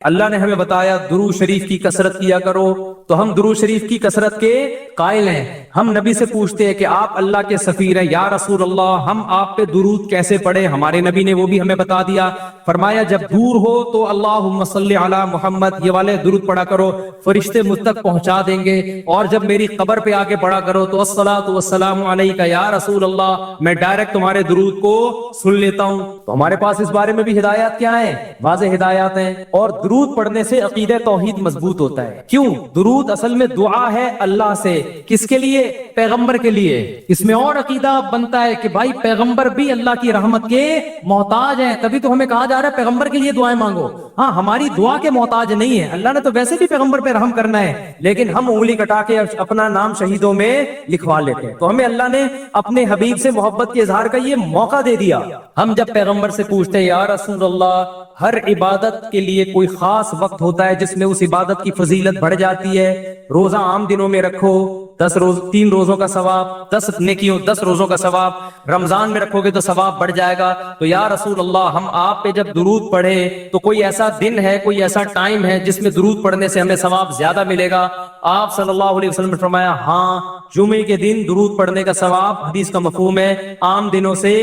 اللہ نے ہمیں بتایا درود شریف کی کثرت کیا کرو، تو ہم درود شریف کی کثرت کے قائل ہیں۔ ہم نبی سے پوچھتے ہیں کہ آپ اللہ کے سفیر ہیں، یا رسول اللہ ہم آپ پہ درود کیسے پڑھیں؟ ہمارے نبی نے وہ بھی ہمیں بتا دیا، فرمایا جب دور ہو تو اللہم صلی علی محمد یہ والے درود پڑھا کرو، فرشتے مجھ تک پہنچا دیں گے، اور جب میری قبر پہ آ کے پڑھا کرو تو الصلاۃ والسلام علیک یا رسول اللہ، میں ڈائریکٹ تمہارے درود کو سن لیتا ہوں۔ تو ہمارے پاس اس بارے میں بھی ہدایات کیا ہیں؟ واضح ہدایات ہیں۔ اور درود پڑھنے سے عقیدہ توحید مضبوط ہوتا ہے۔ کیوں؟ درود اصل میں دعا ہے اللہ سے، کس کے لیے؟ پیغمبر کے لیے۔ اس میں اور عقیدہ بنتا ہے کہ بھائی پیغمبر بھی اللہ کی رحمت کے محتاج ہیں، تبھی تو ہمیں کہا جا رہا ہے پیغمبر کے لیے دعائیں مانگو۔ ہاں ہماری دعا کے محتاج نہیں ہے، اللہ نے تو ویسے بھی پیغمبر پہ رحم کرنا ہے، لیکن ہم انگلی کٹا کے اپنا نام شہیدوں میں لکھوا لیتے ہیں۔ تو ہمیں اللہ نے اپنے حبیب سے محبت کے اظہار کا یہ موقع دے دیا۔ ہم جب پیغمبر سے پوچھتے ہیں یا رسول اللہ، ہر عبادت کے لیے کوئی خاص وقت ہوتا ہے جس میں اس عبادت کی فضیلت بڑھ جاتی ہے۔ روزہ عام دنوں میں رکھو 3 روزوں کا ثواب، 10 روزوں کا ثواب، رمضان میں رکھو گے تو ثواب بڑھ جائے گا۔ تو یا رسول اللہ ہم آپ پہ جب درود پڑھے تو کوئی ایسا دن ہے، کوئی ایسا ٹائم ہے جس میں درود پڑھنے سے ہمیں ثواب زیادہ ملے گا؟ آپ صلی اللہ علیہ وسلم نے فرمایا ہاں، جمعے کے دن درود پڑھنے کا ثواب حدیث کا مفہوم ہے عام دنوں سے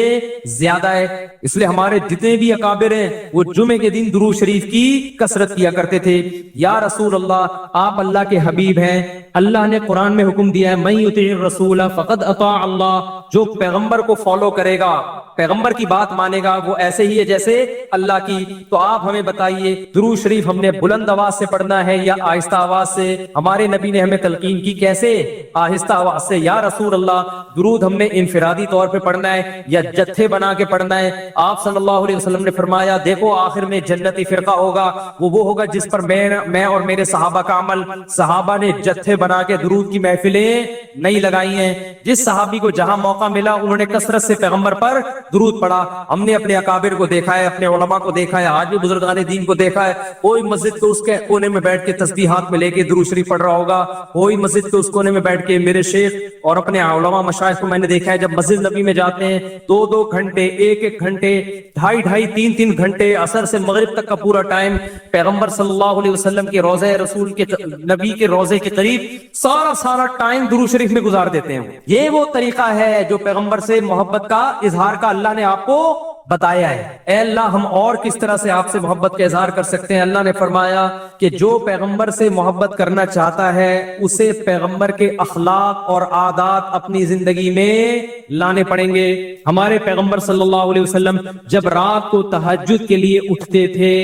زیادہ ہے۔ اس لیے ہمارے جتنے بھی اکابر ہیں وہ جمعے کے دن درود شریف کی کثرت کیا کرتے تھے۔ یا رسول اللہ آپ اللہ کے حبیب ہیں، اللہ نے قرآن میں حکم دیا ہے من یطیع الرسول فقد اطاع اللہ، جو پیغمبر کو فالو کرے گا، پیغمبر کی بات مانے گا، وہ ایسے ہی ہے جیسے اللہ کی۔ تو آپ ہمیں بتائیے درود شریف ہم نے بلند آواز سے پڑھنا ہے یا آہستہ آواز سے؟ ہمارے نبی نے ہمیں تلقین کی کیسے؟ آہستہ آواز سے۔ یا رسول اللہ درود ہم نے انفرادی طور پہ پڑھنا ہے یا جتھے بنا کے پڑھنا ہے؟ آپ صلی اللہ علیہ وسلم نے فرمایا دیکھو آخر میں جنتی فرقہ ہوگا، وہ ہوگا جس پر میں اور میرے صحابہ کا عمل۔ صحابہ نے جتھے بنا کے درود کی محفلیں نہیں لگائی ہیں، جس صحابی کو جہاں موقع ملا انہوں نے کثرت سے پیغمبر پر درود پڑھا۔ ہم نے اپنے اکابر کو دیکھا ہے، اپنے علماء کو دیکھا ہے، آج بھی بزرگان دین کو دیکھا ہے، کوئی مسجد کو اس کے کونے میں بیٹھ کے تسبیحات میں لے کے درود شریف پڑھ رہا ہوگا، کوئی مسجد کے اس کونے میں بیٹھ کے میرے شیخ اور اپنے علماء مشائخ کو میں نے دیکھا ہے جب مسجد نبی میں جاتے ہیں 2 گھنٹے، 1 گھنٹے، 2.5 3 گھنٹے، عصر سے مغرب تک کا پورا ٹائم پیغمبر صلی اللہ علیہ وسلم کے روضہ رسول کے نبی کے روضے کے قریب سارا ٹائم درود شریف میں گزار دیتے ہیں۔ یہ وہ طریقہ ہے جو پیغمبر سے محبت کا اظہار کا اللہ نے آپ کو بتایا ہے۔ اے اللہ ہم اور کس طرح سے آپ سے محبت کا اظہار کر سکتے ہیں؟ اللہ نے فرمایا کہ جو پیغمبر سے محبت کرنا چاہتا ہے اسے پیغمبر کے اخلاق اور عادات اپنی زندگی میں لانے پڑیں گے۔ ہمارے پیغمبر صلی اللہ علیہ وسلم جب رات کو تہجد کے لیے اٹھتے تھے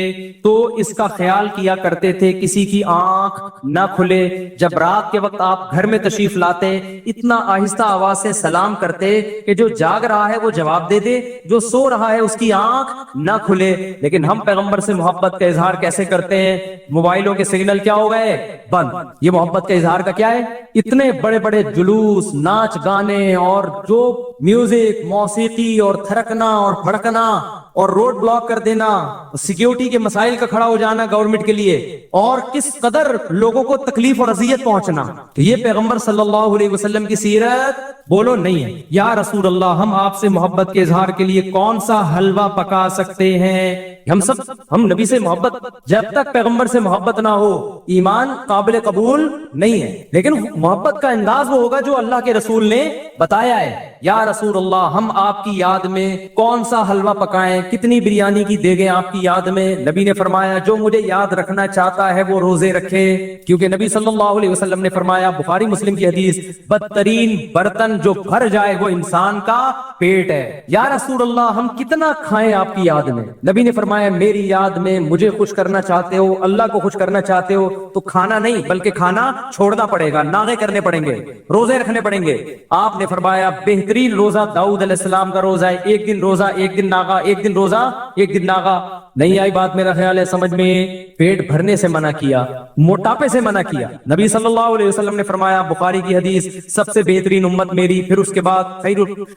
تو اس کا خیال کیا کرتے تھے کسی کی آنکھ نہ کھلے۔ جب رات کے وقت آپ گھر میں تشریف لاتے اتنا آہستہ آواز سے سلام کرتے کہ جو جاگ رہا ہے وہ جواب دے دے، جو سو رہا ہے اس کی آنکھ نہ کھلے۔ لیکن ہم پیغمبر سے محبت کا اظہار کیسے کرتے ہیں؟ موبائلوں کے سگنل کیا ہو گئے؟ بند۔ یہ محبت کے اظہار کا کیا ہے؟ اتنے بڑے بڑے جلوس، ناچ گانے اور جو میوزک، موسیقی اور تھرکنا اور پھڑکنا اور روڈ بلاک کر دینا، سیکیورٹی کے مسائل کا کھڑا ہو جانا گورنمنٹ کے لیے، اور کس قدر لوگوں کو تکلیف اور اذیت پہنچنا، تو یہ پیغمبر صلی اللہ علیہ وسلم کی سیرت بولو نہیں ہے۔ یا رسول اللہ ہم آپ سے محبت کے اظہار کے لیے کون سا حلوہ پکا سکتے ہیں؟ ہم نبی سے محبت، جب تک پیغمبر سے محبت نہ ہو ایمان قابل قبول نہیں ہے۔ لیکن محبت کا انداز وہ ہوگا جو اللہ کے رسول نے بتایا ہے۔ یا رسول اللہ ہم آپ کی یاد میں کون سا حلوہ پکائیں، کتنی بریانی کی دیگیں آپ کی یاد میں؟ نبی نے فرمایا جو مجھے یاد رکھنا چاہتا ہے وہ روزے رکھے، کیونکہ نبی صلی اللہ علیہ وسلم نے فرمایا، بخاری مسلم کی حدیث، بدترین برتن جو بھر جائے وہ انسان کا پیٹ ہے۔ یا رسول اللہ ہم کتنا کھائیں آپ کی یاد میں؟ نبی نے فرمایا میری یاد میں مجھے خوش کرنا چاہتے ہو، اللہ کو خوش کرنا چاہتے ہو تو کھانا نہیں بلکہ کھانا چھوڑنا پڑے گا، ناغے کرنے پڑیں گے، روزے رکھنے پڑیں گے۔ آپ نے فرمایا بہترین روزہ داؤد علیہ السلام کا روزہ ہے، 1 دن روزہ 1 دن ناغا، 1 دن روزہ 1 دن ناغا۔ نہیں آئی بات میرا خیال ہے سمجھ میں؟ پیٹ بھرنے سے منع کیا، موٹاپے سے منع کیا۔ نبی صلی اللہ علیہ وسلم نے فرمایا بخاری کی حدیث، سب سے بہترین امت میری، پھر اس کے بعد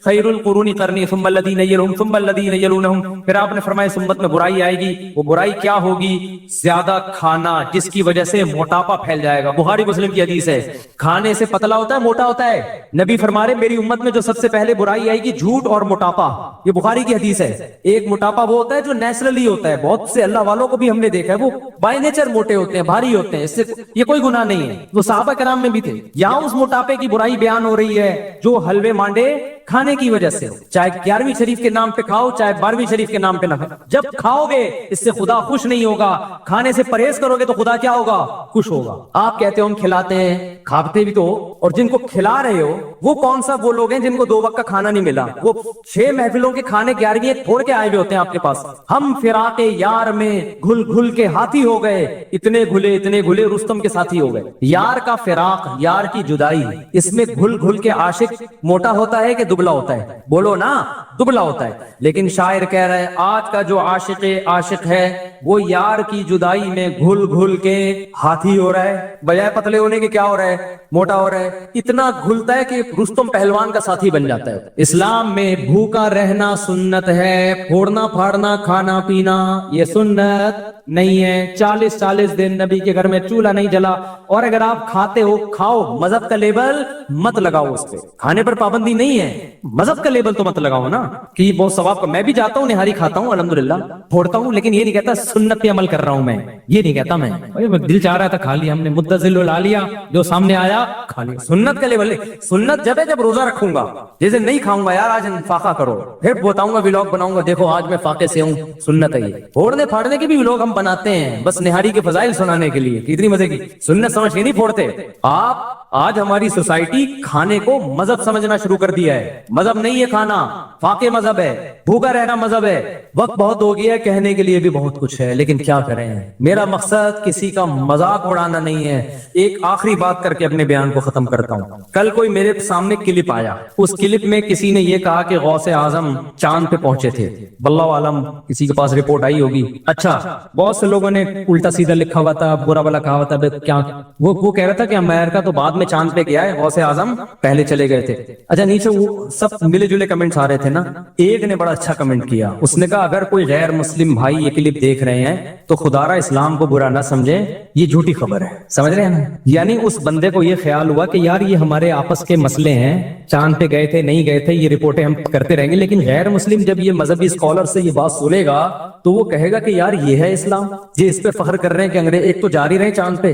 خیر القرون قرنی ثم الذین یلونہم ثم الذین یلونہم، پھر آپ نے فرمایا اس امت میں برائی آئے گی۔ وہ برائی کیا ہوگی؟ زیادہ کھانا، جس کی وجہ سے موٹاپا پھیل جائے گا۔ بخاری مسلم کی حدیث ہے، کھانے سے پتلا ہوتا ہے موٹا ہوتا ہے۔ نبی فرما رہے میری امت میں جو سب سے پہلے برائی آئے گی جھوٹ اور موٹاپا، یہ بخاری کی حدیث ہے۔ ایک موٹاپا وہ ہوتا ہے جو نیچرلی ہوتا ہے، ہوتا ہے. بہت سے اللہ والوں کو بھی ہم نے دیکھا ہے وہ بائی نیچر موٹے ہوتے ہیں, بھاری ہوتے ہیں, اس سے یہ کوئی گناہ نہیں ہے. وہ صحابہ کرام میں بھی تھے. یہاں اس موٹاپے کی برائی بیان ہو رہی ہے جو حلوے مانڈے کھانے کی وجہ سے ہو, چاہے 11ویں شریف کے نام پہ کھاؤ چاہے 12ویں شریف کے نام پہ نہ کھاؤ. جب کھاؤ گے اس سے خدا خوش نہیں ہوگا, کھانے سے پرہیز کرو گے تو خدا کیا ہوگا, خوش ہوگا. آپ کہتے ہو ہم کھلاتے ہیں, کھاتے بھی تو, اور جن کو کھلا رہے ہو وہ کون سا وہ لوگ ہیں جن کو 2 وقت کا کھانا نہیں ملا, وہ 6 محفلوں کے کھانے 11ویں چھوڑ کے آئے ہوئے ہوتے ہیں آپ کے پاس. ہم فراق یار میں گھل گھل کے ہاتھی ہو گئے, اتنے گھلے رستم کے ساتھی ہو گئے. یار کا فراق, یار کی جدائی, اس میں گھل گھل کے عاشق موٹا ہوتا ہے کہ دبلا ہوتا ہے؟ بولو نا, دبلا ہوتا ہے. لیکن شاعر کہہ رہا ہے آج کا جو عاشق ہے وہ یار کی جدائی میں گھل گھل کے ہاتھی ہو رہا ہے, بجائے پتلے ہونے کے کیا ہو رہا ہے, موٹا ہو رہا ہے. اتنا گھلتا ہے کہ رستم پہلوان کا ساتھی بن جاتا ہے. اسلام میں بھوکا رہنا سنت ہے, پھوڑنا پھاڑنا کھانا پینا یہ سنت نہیں ہے. 40 دن نبی کے گھر میں چولہا نہیں جلا, اور اگر آپ کھاتے ہو کھاؤ, مذہب کا لیبل مت لگاؤ اس پہ. کھانے پر پابندی نہیں ہے, مذہب کا لیبل تو مت لگاؤ نا کہ بہت ثواب کا. میں بھی جاتا ہوں نہاری کھاتا ہوں الحمدللہ, پھوڑتا ہوں, لیکن یہ نہیں کہتا سنت پہ عمل کر رہا ہوں میں, یہ نہیں کہتا میں. دل چاہ رہا تھا کھا لیا ہم نے, مدذل لا لیا, جو سامنے آیا کھا لیا. سنت کا لیبل سنت جب ہے جب روزہ رکھوں گا, جیسے نہیں کھاؤں گا یار آج فاقہ کرو, پھر بتاؤں گا ولاگ بناؤں گا دیکھو آج میں فاقے سے ہوں, سنت ہے. یہ پھوڑنے پھاڑنے کے بھی ولاگ ہم بناتے ہیں بس نہاری کے فضائل سنانے کے لیے, کتنی مزے کی. سنت سمجھ کے نہیں پھوڑتے آپ. آج ہماری سوسائٹی کھانے کو مذہب سمجھنا شروع کر دیا ہے. مذہب نہیں ہے کھانا, فاقے مذہب ہے, بھوکا رہنا مذہب ہے. وقت بہت ہو گیا ہے, کہنے کے لیے بھی بہت کچھ ہے, لیکن کیا کریں. میرا مقصد کسی کا مذاق اڑانا نہیں ہے. ایک آخری بات کر کے اپنے بیان کو ختم کرتا ہوں. کل کوئی میرے سامنے کلپ آیا, اس کلپ میں کسی نے یہ کہا کہ غوث اعظم چاند پہ پہنچے تھے. واللہ عالم کسی کے پاس رپورٹ آئی ہوگی. اچھا, بہت سے لوگوں نے الٹا سیدھا لکھا ہوا تھا, برا بلا کہا ہوا تھا. کیا وہ کہہ رہا تھا کہ امریکہ تو بعد میں چاند پہ گیا ہے, غوث اعظم پہلے چلے گئے تھے. اچھا, نیچے وہ سب ملے جلے کمنٹس آ رہے تھے نا. ایک نے بڑا اچھا کمنٹ کیا, اس نے کہا اگر کوئی غیر مسلم بھائی یہ کلپ دیکھ رہے ہیں تو خدا را اسلام کو برا نہ سمجھے, یہ جھوٹی خبر ہے. سمجھ رہے ہیں؟ یعنی اس بندے کو یہ خیال ہوا کہ یار یہ ہمارے آپس کے مسئلے ہیں, چاند پہ گئے تھے نہیں گئے تھے یہ رپورٹیں ہم کرتے رہیں گے, لیکن غیر مسلم جب یہ مذہبی اسکالر سے یہ بات سنے گا تو وہ کہے گا کہ یار یہ ہے اسلام. یہ اس پہ فخر کر رہے ہیں کہ انگریز ایک تو جا رہے ہیں چاند پہ,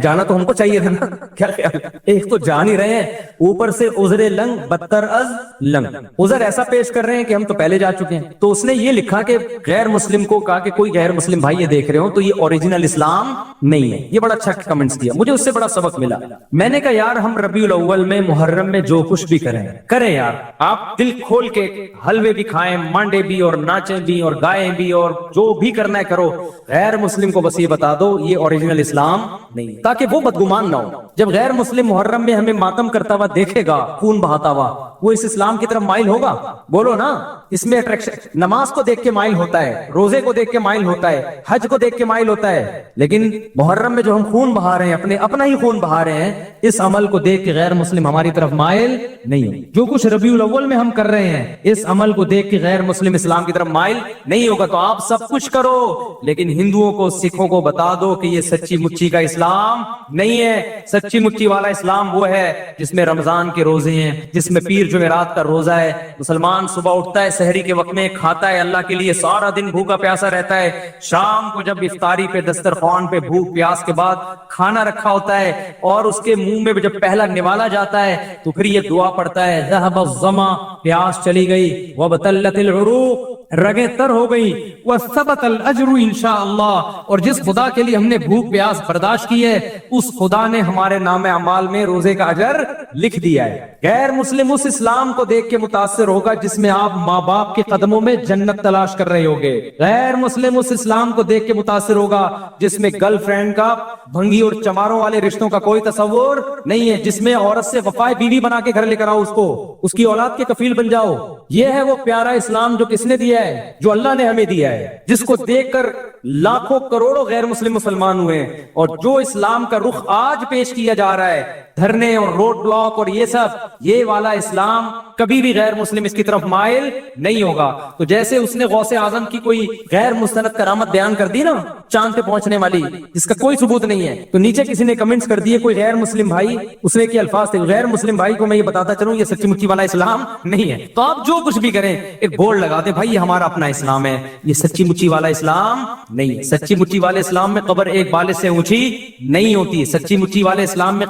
جانا تو ہم کو چاہیے تھا نا. کیا خیال, ایک تو جا نہیں رہے ہیں, اوپر سے عذر لنگ بدتر از لنگ, عذر ایسا پیش کر رہے ہیں کہ ہم تو پہلے جا چکے ہیں. تو اس نے یہ لکھا کہ غیر مسلم کو کہا کہ کوئی غیر مسلم بھائی یہ دیکھ رہے ہو تو یہ اوریجنل اسلام نہیں ہے. یہ بڑا اچھا کمنٹس دیا, مجھے اس سے بڑا سبق ملا. میں نے کہا یار ہم ربیع الاول میں محرم میں جو کچھ بھی کریں یار, آپ دل کھول کے حلوے بھی کھائیں, مانڈے بھی, اور ناچیں بھی, اور گائیں بھی, اور جو بھی کرنا ہے کرو. غیر مسلم کو بس یہ بتا دو یہ اوریجنل اسلام نہیں, تاکہ وہ بدگمان نہ ہو. جب غیر مسلم محرم میں ہمیں ماتم کرتا ہوا دیکھے گا, خون بہاتا ہوا, وہ اس اسلام کی طرف مائل ہوگا؟ بولو نا. اس میں اٹریکشن, نماز کو دیکھ کے مائل ہوتا ہے, روزے کو دیکھ کے مائل ہوتا ہے, حج کو دیکھ کے مائل ہوتا ہے. لیکن محرم میں جو ہم خون بہا رہے ہیں, اپنا ہی خون بہا رہے ہیں, اس عمل کو دیکھ کے غیر مسلم ہماری طرف مائل نہیں ہو. جو کچھ ربیع الاول میں ہم کر رہے ہیں اس عمل کو دیکھ کے غیر مسلم اسلام کی طرف مائل نہیں ہوگا. تو آپ سب کچھ کرو, لیکن ہندوؤں کو سکھوں کو بتا دو کہ یہ سچی مچی کا اسلام نہیں ہے. سچی مچی والا اسلام وہ ہے جس میں رمضان کے روزے ہیں, جس میں پیر جمعرات کا روزہ ہے. مسلمان صبح اٹھتا ہے, سحری کے وقت میں کھاتا ہے اللہ کے لیے, سارا دن بھوکا پیاسا رہتا ہے. شام کو جب افطاری پہ دسترخوان پہ بھوک پیاس کے بعد کھانا رکھا ہوتا ہے اور اس کے منہ میں جب پہلا نوالا جاتا ہے تو پھر یہ دعا پڑھتا ہے, ذهب الظما, پیاس چلی گئی, وابتلت العروق, رگیں تر ہو گئی, وثبت الاجر انشاءاللہ, اور جس خدا کے لیے ہم نے بھوک پیاس برداشت کی ہے اس خدا نے ہمارے نام اعمال میں روزے کا اجر لکھ دیا ہے. غیر مسلم اس اسلام کو دیکھ کے متاثر ہوگا جس میں آپ ماں باپ کے قدموں میں جنت تلاش کر رہے ہوگے. غیر مسلم اس اسلام کو دیکھ کے متاثر ہوگا جس میں گرل فرینڈ کا بھنگی اور چماروں والے رشتوں کا کوئی تصور نہیں ہے, جس میں عورت سے وفائے بیوی بنا کے گھر لے کر آؤ, اس کو اس کی اولاد کے کفیل بن جاؤ. یہ ہے وہ پیارا اسلام جو کس نے دیا ہے, جو اللہ نے ہمیں دیا ہے, جس کو دیکھ کر لاکھوں کروڑوں غیر مسلم مسلمان ہوئے. اور جو اسلام کا رخ آج پیش کیا جا رہا ہے دھرنے اور روڈ بلاک اور یہ سب، یہ والا اسلام کبھی بھی غیر مسلم اس کی طرف مائل نہیں ہوگا۔ تو جیسے اس نے غوث اعظم کی کوئی غیر مستند کرامت بیان کر دی نا، چاند پہ پہنچنے والی، جس کا کوئی ثبوت نہیں ہے، تو نیچے کسی نے کمنٹس کر دیے کوئی غیر مسلم بھائی، اس نے کیا الفاظ تھے، غیر مسلم بھائی کو میں یہ بتاتا چلوں یہ سچی مچی والا اسلام نہیں ہے۔ تو آپ جو کچھ بھی کریں ایک بورڈ لگا دیں بھائی یہ ہمارا اپنا اسلام ہے، یہ سچی مچی والا اسلام نہیں ہے۔ سچی مچی والے اسلام میں قبر ایک بالش سے اونچی نہیں ہوتی، سچی مچی والے اسلام میں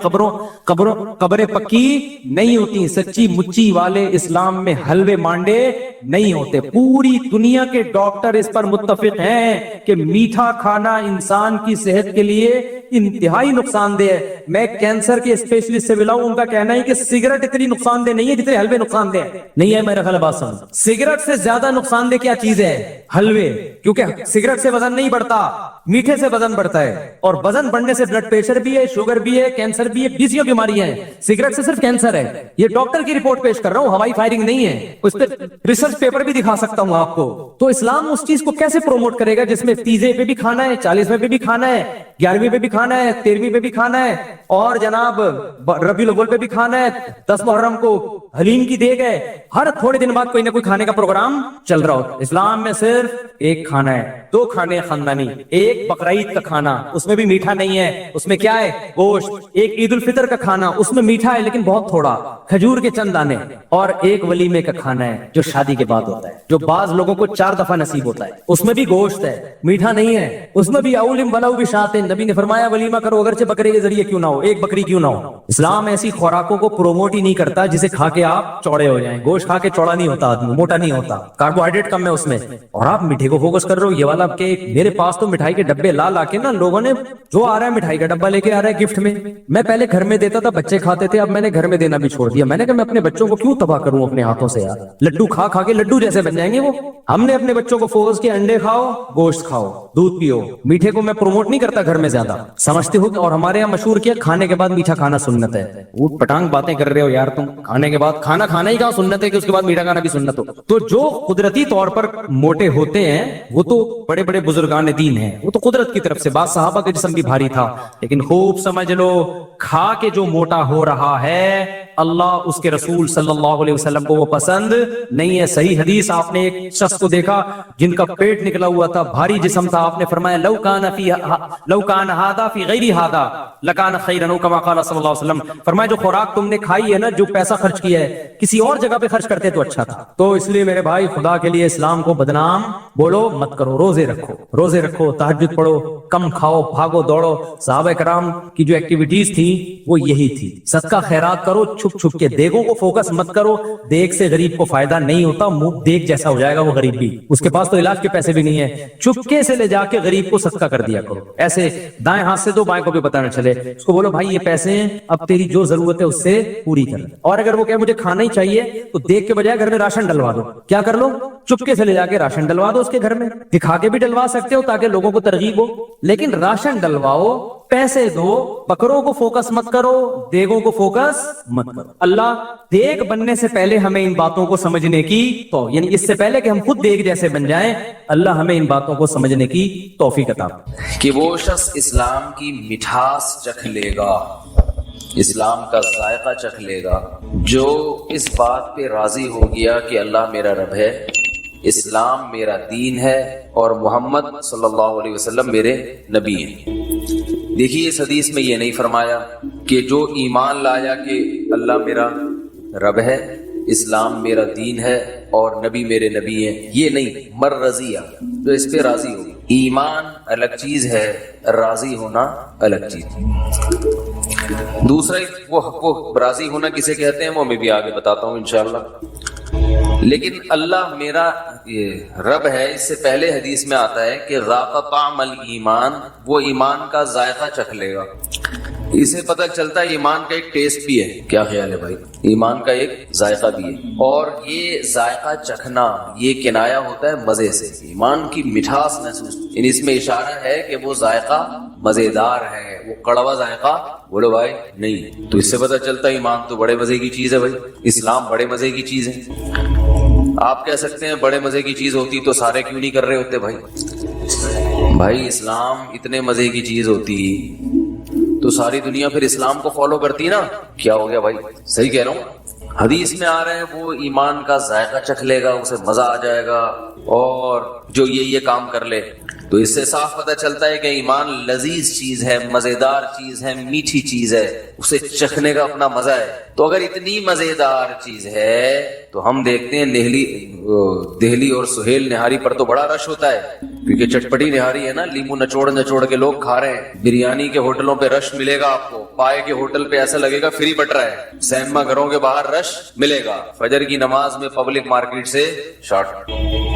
قبریں پکی نہیں ہوتی، سچی مچی والے اسلام میں حلوے مانڈے نہیں ہوتے۔ پوری دنیا کے ڈاکٹر اس پر متفق ہیں کہ میٹھا کھانا انسان کی صحت کے لیے انتہائی نقصان دہ ہے۔ میں کینسر کے اسپیشلسٹ سے ملا ہوں، ان کا کہنا ہے کہ سگریٹ اتنی نقصان دہ نہیں ہے جتنے حلوے نقصان دہ نہیں ہے۔ میرا خیال بات سمجھ، سگریٹ سے زیادہ نقصان دہ کیا چیز ہے؟ حلوے، کیونکہ سگریٹ سے وزن نہیں بڑھتا، میٹھے سے وزن بڑھتا ہے، اور وزن بڑھنے سے بلڈ پریشر بھی ہے، شوگر بھی ہے، کینسر بھی ہے، 20 بیماریاں ہیں۔ سگریٹ سے صرف کینسر ہے، یہ ڈاکٹر کی رپورٹ پیش کر رہا ہوں، ہوائی فائرنگ نہیں ہے، اس پہ ریسرچ پیپر بھی دکھا سکتا ہوں آپ کو۔ تو اسلام اس چیز کو کیسے پروموٹ کرے گا جس میں تیزے پہ بھی کھانا ہے، 40ویں پہ بھی کھانا ہے، 11ویں پہ بھی کھانا ہے، 13ویں پہ بھی کھانا ہے، اور جناب ربیع الاول پہ بھی کھانا ہے، 10 محرم کو حلیم کی دیگ ہے، ہر تھوڑے دن بعد کوئی نہ کوئی کھانے کا پروگرام چل رہا ہوتا ہے۔ اسلام میں صرف ایک کھانا ہے، 2 کھانے خاندانی، ایک بقرعید کا کھانا اس میں بھی میٹھا نہیں ہے، اس میں کیا ہے؟ گوشت، ایک عید الفطر کا کھانا اس میں میٹھا ہے لیکن بہت تھوڑا، کھجور کے چند دانے، اور ایک ولیمے کا کھانا ہے جو شادی کے بعد ہوتا ہے، جو بعض لوگوں کو 4 دفعہ نصیب ہوتا ہے، اس میں بھی گوشت ہے، میٹھا نہیں ہے، اس میں بھی اولم ولو بشات، نبی نے فرمایا ولیمہ کرو اگرچہ بکرے کے ذریعے کیوں نہ ہو، ایک بکری کیوں نہ ہو۔ اسلام ایسی خوراکوں کو پروموٹ ہی نہیں کرتا جسے کھا کے آپ چوڑے ہو جائیں۔ گوشت کھا کے چوڑا نہیں ہوتا آدمی، موٹا نہیں ہوتا، کاربوہائیڈریٹ کم ہے اس میں، اور آپ میٹھے کو فوکس کر رہے ہو۔ یہ والا کہ میرے پاس تو مٹھائی کے ڈبے لا کے نا لوگوں نے، جو آ رہا ہے مٹھائی کا ڈبہ لے کے آ رہا ہے گفٹ میں، میں پہلے گھر میں دیتا تھا بچے کھاتے تھے، اب میں نے گھر میں دینا بھی چھوڑ دیا۔ میں نے کہا میں اپنے بچوں کو کیوں تباہ کروں اپنے ہاتھوں سے یار، لڈو کھا کھا کے لڈو جیسے بن جائیں گے وہ۔ ہم نے اپنے بچوں کو فوکس کیا انڈے کھاؤ، گوشت کھاؤ، دودھ پیو، میٹھے کو میں پروموٹ نہیں کرتا گھر میں زیادہ، سمجھتے ہو؟ اور ہمارے یہاں مشہور کیا کھانے کے بعد میٹھا کھانا سنت ہے۔ اوٹ پٹانگ باتیں کر رہے ہو یار تم، کھانے کے بعد کھانا کھانا ہی کہاں سنت ہے کہ اس کے بعد میٹھا کھانا بھی سنت ہو؟ تو جو قدرتی طور پر موٹے ہوتے ہیں وہ تو بڑے بڑے بزرگان دین ہیں، وہ تو قدرت کی طرف سے، بعض صحابہ کا جسم بھی بھاری تھا، لیکن خوب سمجھ لو کھا کے جو موٹا ہو رہا ہے اللہ اس کے رسول صلی اللہ علیہ وسلم کو وہ پسند نہیں ہے۔ صحیح حدیث، آپ نے ایک شخص کو دیکھا جن کا پیٹ نکلا ہوا تھا، بھاری جسم تھا، آپ نے فرمایا لو کان ھذا فی غیر ھذا لکان خیرا، کما قال صلی اللہ علیہ وسلم، فرمایا جو خوراک تم نے کھائی ہے نا، جو پیسہ خرچ کیا ہے، کسی اور جگہ پہ خرچ کرتے تو اچھا تھا۔ تو اس لیے میرے بھائی خدا کے لیے اسلام کو بدنام بولو مت کرو، روزے رکھو، تہجد پڑھو، کم کھاؤ، بھاگو دوڑو۔ صحابہ کرام کی جو ایکٹیویٹیز تھی وہ یہی تھی، صدقہ خیرات کرو چھپ چھپ کے، دیگوں کو فوکس مت کرو، دیگ سے غریب کو فائدہ نہیں ہوتا، منہ دیگ جیسا ہو جائے گا وہ غریب بھی، اس کے پاس تو علاج کے پیسے بھی نہیں ہے، چپکے سے لے جا کے غریب کو صدقہ کر دیا کرو، ایسے دائیں ہاتھ سے دو بائیں کو بھی پتہ نہ چلے، اس کو بولو بھائی یہ پیسے ہیں، اب تیری جو ضرورت ہے اس سے پوری کر۔ اور اگر وہ کہے مجھے کھانا ہی چاہیے تو دیگ کے بجائے گھر میں راشن ڈلوا دو، کیا کر لو، چپکے سے لے جا کے راشن ڈلوا دو اس کے گھر میں، دکھا کے بھی ڈلوا سکتے ہو تاکہ لوگوں کو ترغیب ہو، لیکن راشن ڈلواؤ، پیسے دو، بکروں کو فوکس مت کرو، دیگوں کو فوکس مت کرو۔ اللہ دیگ بننے سے پہلے ہمیں ان باتوں کو سمجھنے کی تو، یعنی اس سے پہلے کہ ہم خود دیگ جیسے بن جائیں، اللہ ہمیں ان باتوں کو سمجھنے کی توفیق عطا کہ وہ شخص اسلام کی مٹھاس چکھ لے گا، اسلام کا ذائقہ چکھ لے گا، جو اس بات پہ راضی ہو گیا کہ اللہ میرا رب ہے، اسلام میرا دین ہے، اور محمد صلی اللہ علیہ وسلم میرے نبی ہیں۔ دیکھیے اس حدیث میں یہ نہیں فرمایا کہ جو ایمان لایا کہ اللہ میرا رب ہے، اسلام میرا دین ہے اور نبی میرے نبی ہیں، یہ نہیں، مر رضیہ، جو اس پہ راضی ہو۔ ایمان الگ چیز ہے، راضی ہونا الگ چیز۔ دوسرا وہ راضی ہونا کسے کہتے ہیں وہ میں بھی آگے بتاتا ہوں انشاءاللہ، لیکن اللہ میرا یہ رب ہے، اس سے پہلے حدیث میں آتا ہے کہ ذاق طعم الایمان، وہ ایمان کا ذائقہ چکھ لے گا۔ اسے پتہ چلتا ہے ایمان کا ایک ٹیسٹ بھی ہے، کیا خیال ہے بھائی، ایمان کا ایک ذائقہ بھی ہے، اور یہ ذائقہ چکھنا یہ کنایا ہوتا ہے مزے سے، ایمان کی مٹھاس محسوس، یعنی اس میں اشارہ ہے کہ وہ ذائقہ مزیدار ہے، وہ کڑوا ذائقہ بولو بھائی نہیں۔ تو اس سے پتہ چلتا ہے ایمان تو بڑے مزے کی چیز ہے بھائی، اسلام بڑے مزے کی چیز ہے۔ آپ کہہ سکتے ہیں بڑے مزے کی چیز ہوتی تو سارے کیوں نہیں کر رہے ہوتے بھائی؟ بھائی اسلام اتنے مزے کی چیز ہوتی تو ساری دنیا پھر اسلام کو فالو کرتی نا. کیا ہو گیا بھائی؟ صحیح کہہ رہا ہوں. حدیث میں آ رہے ہیں وہ ایمان کا ذائقہ چکھ لے گا, اسے مزہ آ جائے گا, اور جو یہ کام کر لے. تو اس سے صاف پتہ چلتا ہے کہ ایمان لذیذ چیز ہے, مزیدار چیز ہے, میٹھی چیز ہے, اسے چکھنے کا اپنا مزہ ہے. تو اگر اتنی مزیدار چیز ہے تو ہم دیکھتے ہیں دہلی اور سہیل نہاری پر تو بڑا رش ہوتا ہے, کیونکہ چٹپٹی نہاری ہے نا, لیمو نچوڑ کے لوگ کھا رہے ہیں. بریانی کے ہوٹلوں پہ رش ملے گا آپ کو, پائے کے ہوٹل پہ ایسا لگے گا فری بٹ رہا ہے, سینما گھروں کے باہر رش ملے گا, فجر کی نماز میں پبلک مارکیٹ سے شارٹ.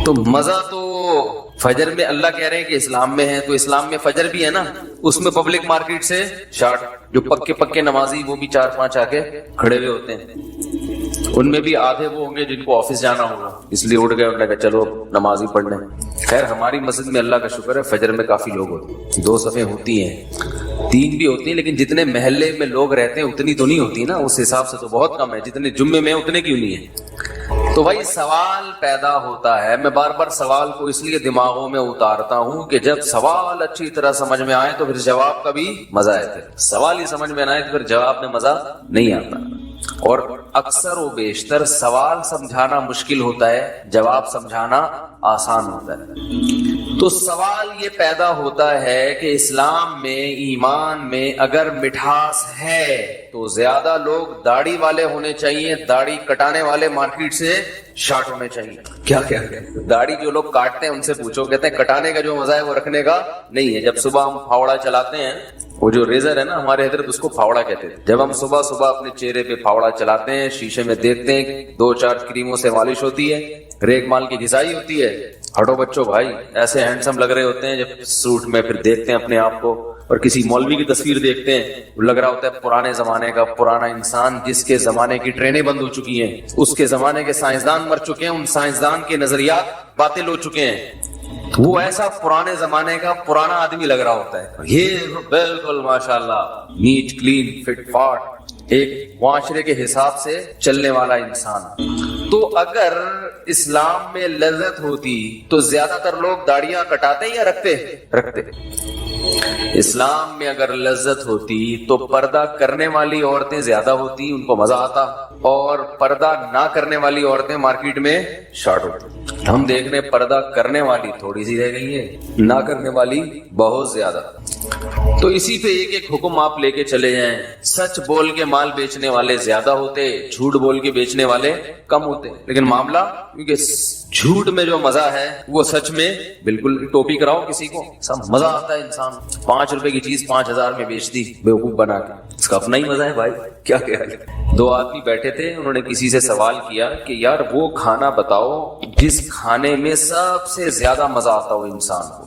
تو مزہ تو فجر میں اللہ کہہ رہے ہیں کہ اسلام میں ہے, تو اسلام میں فجر بھی ہے نا, اس میں پبلک مارکیٹ سے شارٹ. جو پکے نمازی وہ بھی 4-5 آ کے کھڑے ہوئے ہوتے ہیں, ان میں بھی آدھے وہ ہوں گے جن کو آفس جانا ہوگا, اس لیے اٹھ گئے, انہوں نے کہا چلو نماز ہی پڑھ لیں. خیر ہماری مسجد میں اللہ کا شکر ہے فجر میں کافی لوگ ہوتے ہیں, 2 صفیں ہوتی ہیں, 3 بھی ہوتی ہیں, لیکن جتنے محلے میں لوگ رہتے ہیں اتنی تو نہیں ہوتی نا, اس حساب سے تو بہت کم ہے. جتنے جمعے میں اتنے کیوں نہیں ہے؟ تو بھائی سوال پیدا ہوتا ہے. میں بار بار سوال کو اس لیے دماغوں میں اتارتا ہوں کہ جب سوال اچھی طرح سمجھ میں آئے تو پھر جواب کا بھی مزہ آئے. پھر سوال ہی سمجھ میں نہ آئے تو پھر جواب میں مزہ نہیں آتا. اور اکثر و بیشتر سوال سمجھانا مشکل ہوتا ہے, جواب سمجھانا آسان ہوتا ہے. تو سوال یہ پیدا ہوتا ہے کہ اسلام میں, ایمان میں اگر مٹھاس ہے تو زیادہ لوگ داڑھی والے ہونے چاہیے, داڑھی کٹانے والے مارکیٹ سے شارٹ ہونے چاہیے. کیا داڑھی جو لوگ کاٹتے ہیں ان سے پوچھو, کہتے ہیں کٹانے کا جو مزہ ہے وہ رکھنے کا نہیں ہے. جب صبح ہم پھاوڑا چلاتے ہیں, وہ جو ریزر ہے نا ہمارے حضرت اس کو پھاوڑا کہتے ہیں. جب ہم صبح اپنے چہرے پہ پھاوڑا چلاتے ہیں, شیشے میں دیکھتے ہیں, 2-4 کریموں سے مالش ہوتی ہے, ریک مال کی گھسائی ہوتی ہے, ہٹو بچوں بھائی ایسے ہینڈسم لگ رہے ہوتے ہیں جب سوٹ میں پھر دیکھتے ہیں اپنے آپ کو, اور کسی مولوی کی تصویر دیکھتے ہیں, لگ رہا ہوتا ہے پرانے زمانے کا پرانا انسان جس کے زمانے کی ٹرینیں بند ہو چکی ہیں, اس کے زمانے کے سائنسدان مر چکے ہیں, ان سائنسدان کے نظریات باطل ہو چکے ہیں. وہ ایسا پرانے زمانے کا پرانا آدمی لگ رہا ہوتا ہے. یہ بالکل ماشاءاللہ نیٹ کلین فٹ فاٹ, ایک معاشرے کے حساب سے چلنے والا انسان. تو اگر اسلام میں لذت ہوتی تو زیادہ تر لوگ داڑیاں کٹاتے یا رکھتے. اسلام میں اگر لذت ہوتی تو پردہ کرنے والی عورتیں زیادہ ہوتی, ان کو مزہ آتا, اور پردہ نہ کرنے والی عورتیں مارکیٹ میں شارٹ ہوتی. ہم دیکھ رہے پردہ کرنے والی تھوڑی سی رہ گئی ہے, نہ کرنے والی بہت زیادہ. تو اسی پہ ایک حکم آپ لے کے چلے جائیں. سچ بول کے مال بیچنے والے زیادہ ہوتے, جھوٹ بول کے بیچنے والے کم ہوتے. لیکن معاملہ کیونکہ جھوٹ میں جو مزہ ہے وہ سچ میں بالکل. ٹوپی کراؤ کسی کو, سب مزہ آتا ہے. انسان 5 روپے کی چیز 5000 میں بیچ دی بیوقوف بنا کے, اس کا اپنا ہی مزہ ہے بھائی. کیا 2 آدمی بیٹھے تھے, انہوں نے کسی سے سوال کیا کہ یار وہ کھانا بتاؤ جس کھانے میں سب سے زیادہ مزہ آتا ہو انسان کو.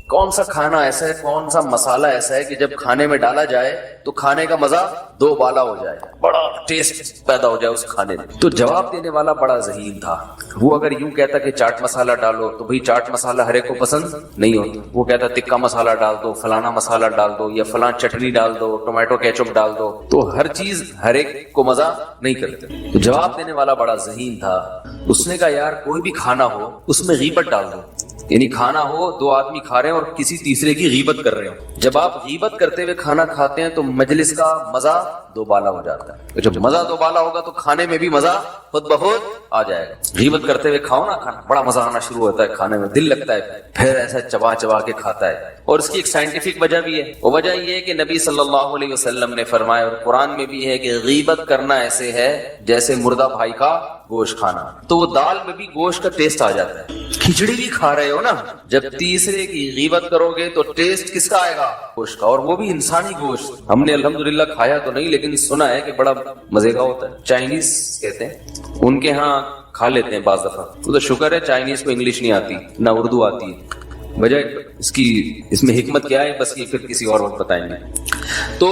کون سا کھانا ایسا ہے, کون سا مسالہ ایسا ہے کہ جب کھانے میں ڈالا جائے تو کھانے کا مزہ 2 بالا ہو جائے, بڑا ٹیسٹ پیدا ہو جائے اس کھانے میں. تو جواب دینے والا بڑا ذہین تھا. وہ اگر یوں کہتا کہ چاٹ مسالہ ڈالو تو بھئی چاٹ مسالہ ہر ایک کو پسند نہیں ہوتا. وہ کہتا تکا مسالہ ڈال دو, فلانا مسالہ ڈال دو, یا فلاں چٹنی ڈال دو, ٹومیٹو کیچپ ڈال دو. تو ہر چیز ہر ایک کو مزہ نہیں کرتے. تو جواب دینے والا بڑا ذہین تھا. اس نے کہا یار کوئی بھی کھانا ہو اس میں غیبت ڈال دو. یعنی کھانا ہو 2 آدمی کھا رہے ہیں اور کسی تیسرے کی غیبت کر رہے ہو. جب آپ غیبت کرتے ہوئے کھانا کھاتے ہیں تو مجلس کا مزہ 2 بالا ہو جاتا ہے. جب مزہ 2 بالا ہوگا تو کھانے میں بھی مزہ خود بخود آ جائے گا. غیبت کرتے ہوئے کھاؤ نا کھانا, بڑا مزہ آنا شروع ہوتا ہے کھانے میں, دل لگتا ہے, پھر ایسا چبا کے کھاتا ہے. اور اس کی ایک سائنٹیفک وجہ بھی ہے. وہ وجہ یہ ہے کہ نبی صلی اللہ علیہ وسلم نے فرمایا, اور قرآن میں بھی ہے, کہ غیبت کرنا ایسے ہے جیسے مردہ بھائی کا گوشت کھانا. تو وہ دال میں بھی گوشت کا ٹیسٹ آ جاتا ہے. کھچڑی بھی کھا رہے ہو نا, جب تیسرے کی غیبت کرو گے تو ٹیسٹ کس کا آئے گا؟ گوشت کا. اور وہ بھی انسانی گوشت. ہم نے الحمدللہ کھایا تو نہیں, لیکن سنا ہے کہ بڑا مزے کا ہوتا ہے. چائنیز کہتے ہیں, ان کے ہاں کھا لیتے ہیں بعض دفعہ. وہ تو شکر ہے چائنیز کو انگلش نہیں آتی نہ اردو آتی ہے. وجہ اس میں حکمت کیا ہے بس یہ پھر کسی اور وقت بتائیں گے. تو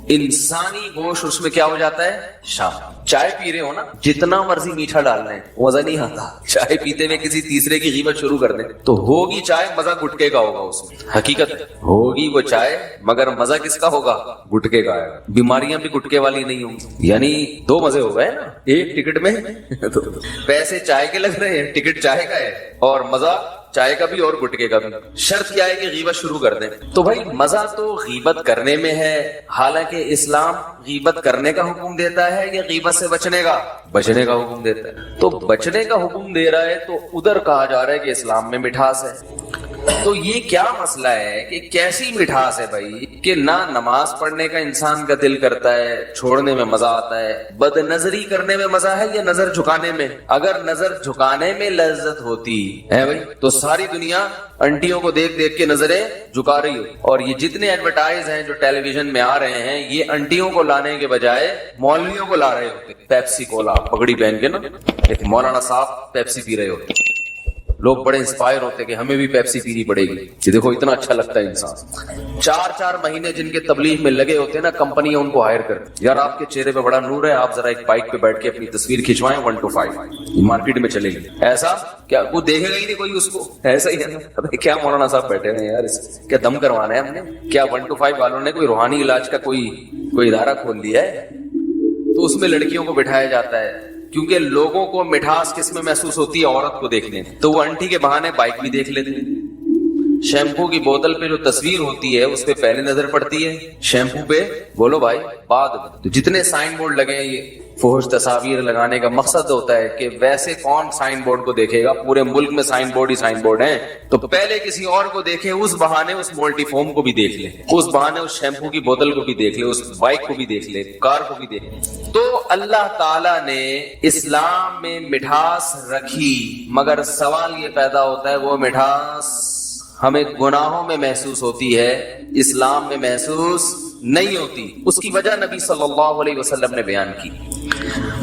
انسانی گوشت اس میں کیا ہو جاتا ہے؟ شام. چائے پی رہے ہو نا, جتنا مرضی میٹھا ڈال لیں مزہ نہیں آتا. چائے پیتے میں کسی تیسرے کی غیبت شروع کر دیں تو ہوگی چائے, مزہ گٹکے کا ہوگا. اس میں حقیقت ہے, ہوگی وہ چائے مگر مزہ کس کا ہوگا؟ گٹکے کا آئے گا. بیماریاں بھی گٹکے والی نہیں ہوں گی. یعنی دو مزے ہو گئے نا ایک ٹکٹ میں. پیسے چائے کے لگ رہے ہیں, ٹکٹ چائے کا ہے, اور مزہ چائے کا بھی اور گٹکے کا بھی. شرط کیا ہے کہ غیبت شروع کر دیں. تو بھائی مزہ تو غیبت کرنے میں ہے, حالانکہ اسلام غیبت کرنے کا حکم دیتا ہے یا غیبت سے بچنے کا حکم دیتا ہے. تو بچنے کا حکم دے رہا ہے تو ادھر کہا جا رہا ہے کہ اسلام میں مٹھاس ہے. تو یہ کیا مسئلہ ہے کہ کیسی مٹھاس ہے بھائی کہ نہ نماز پڑھنے کا انسان کا دل کرتا ہے, چھوڑنے میں مزہ آتا ہے. بد نظری کرنے میں مزہ ہے یا نظر جھکانے میں؟ اگر نظر جھکانے میں لذت ہوتی ہے بھائی تو ساری دنیا انٹیوں کو دیکھ دیکھ کے نظریں جھکا رہی ہو. اور یہ جتنے ایڈورٹائز ہیں جو ٹیلی ویژن میں آ رہے ہیں یہ انٹیوں کو لانے کے بجائے مولویوں کو لا رہے ہوتے. پیپسی کولا پگڑی پہن کے نا ایک مولانا صاحب پیپسی پی رہے ہوتے. لوگ بڑے انسپائر ہوتے کہ ہمیں بھی پیپسی پینی پڑے گی, کہ دیکھو اتنا اچھا لگتا ہے انسان. 4 مہینے جن کے تبلیغ میں لگے ہوتے ہیں نا, کمپنیاں ان کو ہائر کرتی. یار آپ کے چہرے پہ بڑا نور ہے, آپ ذرا ایک بائک پہ بیٹھ کے اپنی تصویر کھنچوائیں 1 to 5 مارکیٹ میں چلے گی. ایسا کیا وہ دیکھے گا ہی نہیں کوئی اس کو؟ ایسا ہی ہے نا. کیا مولانا صاحب بیٹھے ہوئے یار, کیا دم کروانا ہے ہم نے؟ کیا 1 to 5 والوں نے کوئی روحانی علاج کا کوئی ادارہ کھول دیا ہے؟ تو اس میں لڑکیوں کو بٹھایا جاتا ہے کیونکہ لوگوں کو مٹھاس کس میں محسوس ہوتی ہے؟ عورت کو دیکھنے. تو وہ انٹی کے بہانے بائک بھی دیکھ لیتے ہیں. شیمپو کی بوتل پہ جو تصویر ہوتی ہے اس پہ پہلے نظر پڑتی ہے, شیمپو پہ بولو بھائی بعد. تو جتنے سائن بورڈ لگے ہیں یہ فحش تصاویر لگانے کا مقصد ہوتا ہے کہ ویسے کون سائن بورڈ کو دیکھے گا؟ پورے ملک میں سائن بورڈ ہیں, تو پہلے کسی اور کو دیکھے, اس بہانے اس مولٹی فوم کو بھی دیکھ لے, اس بہانے اس شیمپو کی بوتل کو بھی دیکھ لے, اس بائک کو بھی دیکھ لے, کار کو بھی دیکھ لے. تو اللہ تعالیٰ نے اسلام میں مٹھاس رکھی, مگر سوال یہ پیدا ہوتا ہے وہ مٹھاس ہمیں گناہوں میں محسوس ہوتی ہے, اسلام میں محسوس نہیں ہوتی. اس کی وجہ نبی صلی اللہ علیہ وسلم نے بیان کی.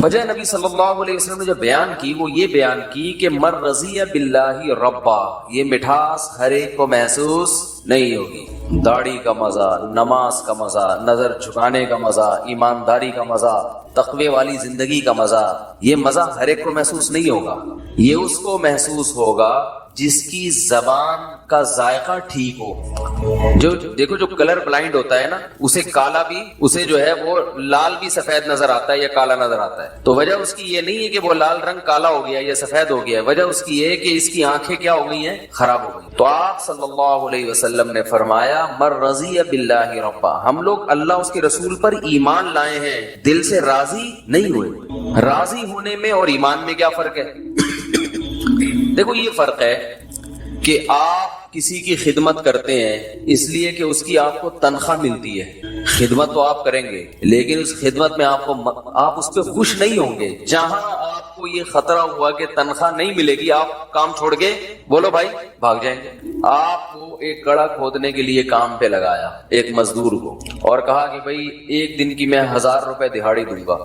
وجہ نبی صلی اللہ علیہ وسلم نے جو بیان کی وہ یہ بیان کی کہ من رضی باللہ ربا, یہ مٹھاس ہر ایک کو محسوس نہیں ہوگی. داڑھی کا مزہ, نماز کا مزہ, نظر جھکانے کا مزہ, ایمانداری کا مزہ, تقوی والی زندگی کا مزہ, یہ مزہ ہر ایک کو محسوس نہیں ہوگا. یہ اس کو محسوس ہوگا جس کی زبان کا ذائقہ ٹھیک ہو. جو دیکھو جو کلر بلائنڈ ہوتا ہے نا, اسے کالا بھی, اسے جو ہے وہ لال بھی سفید نظر آتا ہے یا کالا نظر آتا ہے. تو وجہ اس کی یہ نہیں ہے کہ وہ لال رنگ کالا ہو گیا یا سفید ہو گیا, وجہ اس کی یہ ہے کہ اس کی آنکھیں کیا ہو گئی ہیں؟ خراب ہو گئی. تو آپ صلی اللہ علیہ وسلم نے فرمایا من رضی باللہ ربا, ہم لوگ اللہ اس کے رسول پر ایمان لائے ہیں, دل سے راضی نہیں ہوئے. راضی ہونے میں اور ایمان میں کیا فرق ہے؟ دیکھو یہ فرق ہے کہ آپ کسی کی خدمت کرتے ہیں اس لیے کہ اس کی آپ کو تنخواہ ملتی ہے. خدمت تو آپ کریں گے لیکن اس خدمت میں آپ اس پہ خوش نہیں ہوں گے. جہاں آپ کو یہ خطرہ ہوا کہ تنخواہ نہیں ملے گی, آپ کام چھوڑ کے بولو بھائی بھاگ جائیں گے. آپ کو ایک گڑھا کھودنے کے لیے کام پہ لگایا ایک مزدور کو اور کہا کہ بھائی ایک دن کی میں 1000 روپے دہاڑی دوں گا.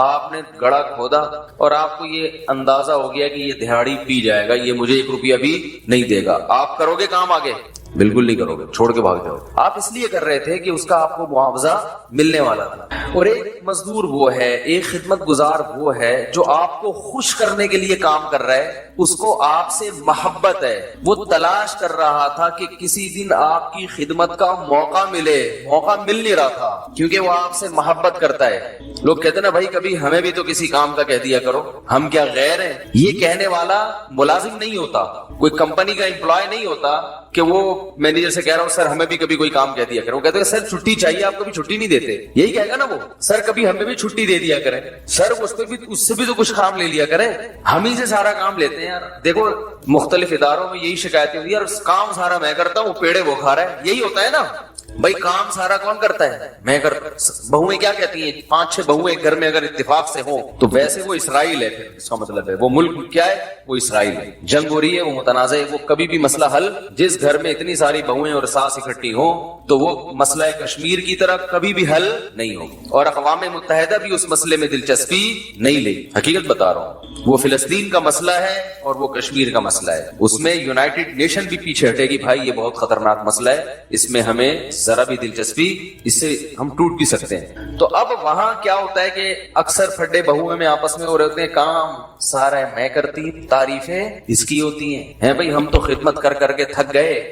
آپ نے گڑھا کھودا اور آپ کو یہ اندازہ ہو گیا کہ یہ دہاڑی پی جائے گا, یہ مجھے 1 روپیہ بھی نہیں دے گا. آپ کرو گے کام آگے؟ بالکل نہیں کرو گے, چھوڑ کے بھاگ جاؤ. آپ اس لیے کر رہے تھے کہ اس کا آپ کو معاوضہ ملنے والا تھا. اور ایک مزدور وہ ہے, ایک خدمت گزار وہ ہے جو آپ کو خوش کرنے کے لیے کام کر رہا ہے, اس کو آپ سے محبت ہے. وہ تلاش کر رہا تھا کہ کسی دن آپ کی خدمت کا موقع ملے, موقع مل نہیں رہا تھا کیونکہ وہ آپ سے محبت کرتا ہے. لوگ کہتے ہیں نا بھائی کبھی ہمیں بھی تو کسی کام کا کہہ دیا کرو, ہم کیا غیر ہیں؟ یہ کہنے والا ملازم نہیں ہوتا, کوئی کمپنی کا امپلائی نہیں ہوتا کہ وہ مینیجر سے کہہ رہا ہوں سر ہمیں بھی کبھی کوئی کام کہہ دیا کرو. وہ کہتے ہیں سر چھٹی چاہیے, آپ کبھی چھٹی نہیں دیتے. یہی کہے گا نا وہ, سر کبھی ہمیں بھی چھٹی دے دیا کریں, سر اس سے بھی تو کچھ کام لے لیا کریں, ہم ہی سے سارا کام لیتے ہیں. یار دیکھو مختلف اداروں میں یہی شکایتیں ہوتی ہے, یار کام سارا میں کرتا ہوں, پیڑے وہ کھا رہا ہے. یہی ہوتا ہے نا بھائی, کام سارا کون کرتا ہے؟ میں کرتا. بہویں کیا کہتی ہیں؟ 5-6 بہویں گھر میں اگر اتفاق سے ہوں تو ویسے وہ اسرائیل ہے. پھر اس کا مطلب ہے وہ ملک کیا ہے؟ وہ اسرائیل ہے. جنگ ہو رہی ہے, وہ متنازع ہے, وہ کبھی بھی مسئلہ حل, جس گھر میں اتنی ساری بہویں اور ساس اکٹھی ہوں تو وہ مسئلہ کشمیر کی طرح کبھی بھی حل نہیں ہوگی. اور اقوام متحدہ بھی اس مسئلے میں دلچسپی نہیں لے. حقیقت بتا رہا ہوں, وہ فلسطین کا مسئلہ ہے اور وہ کشمیر کا مسئلہ ہے. اس میں یونائٹڈ نیشن بھی پیچھے ہٹے گی, بھائی یہ بہت خطرناک مسئلہ ہے, اس میں ہمیں ذرا بھی دلچسپی اس سے ہم ٹوٹ بھی سکتے ہیں. تو اب وہاں کیا ہوتا ہے کہ اکثر پھڈے بہوئیں میں آپس میں ہو رہے ہوتے ہیں, کام سارا میں کرتی, تعریفیں اس کی ہوتی ہیں بھائی ہم تو خدمت کر کر کے تھک گئے,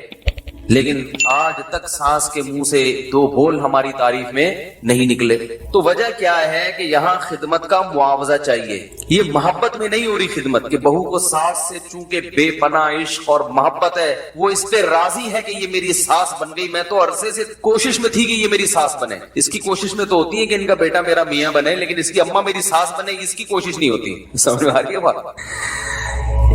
لیکن آج تک ساس کے منہ سے دو بول ہماری تعریف میں نہیں نکلے. تو وجہ کیا ہے کہ یہاں خدمت کا معاوضہ چاہیے. یہ محبت میں نہیں ہو رہی خدمت, کہ بہو کو ساس سے چونکہ بے پناہ عشق اور محبت ہے, وہ اس پہ راضی ہے کہ یہ میری ساس بن گئی. میں تو عرصے سے کوشش میں تھی کہ یہ میری ساس بنے. اس کی کوشش میں تو ہوتی ہے کہ ان کا بیٹا میرا میاں بنے, لیکن اس کی اماں میری ساس بنے, اس کی کوشش نہیں ہوتی. سمجھ میں آ رہی ہے بات؟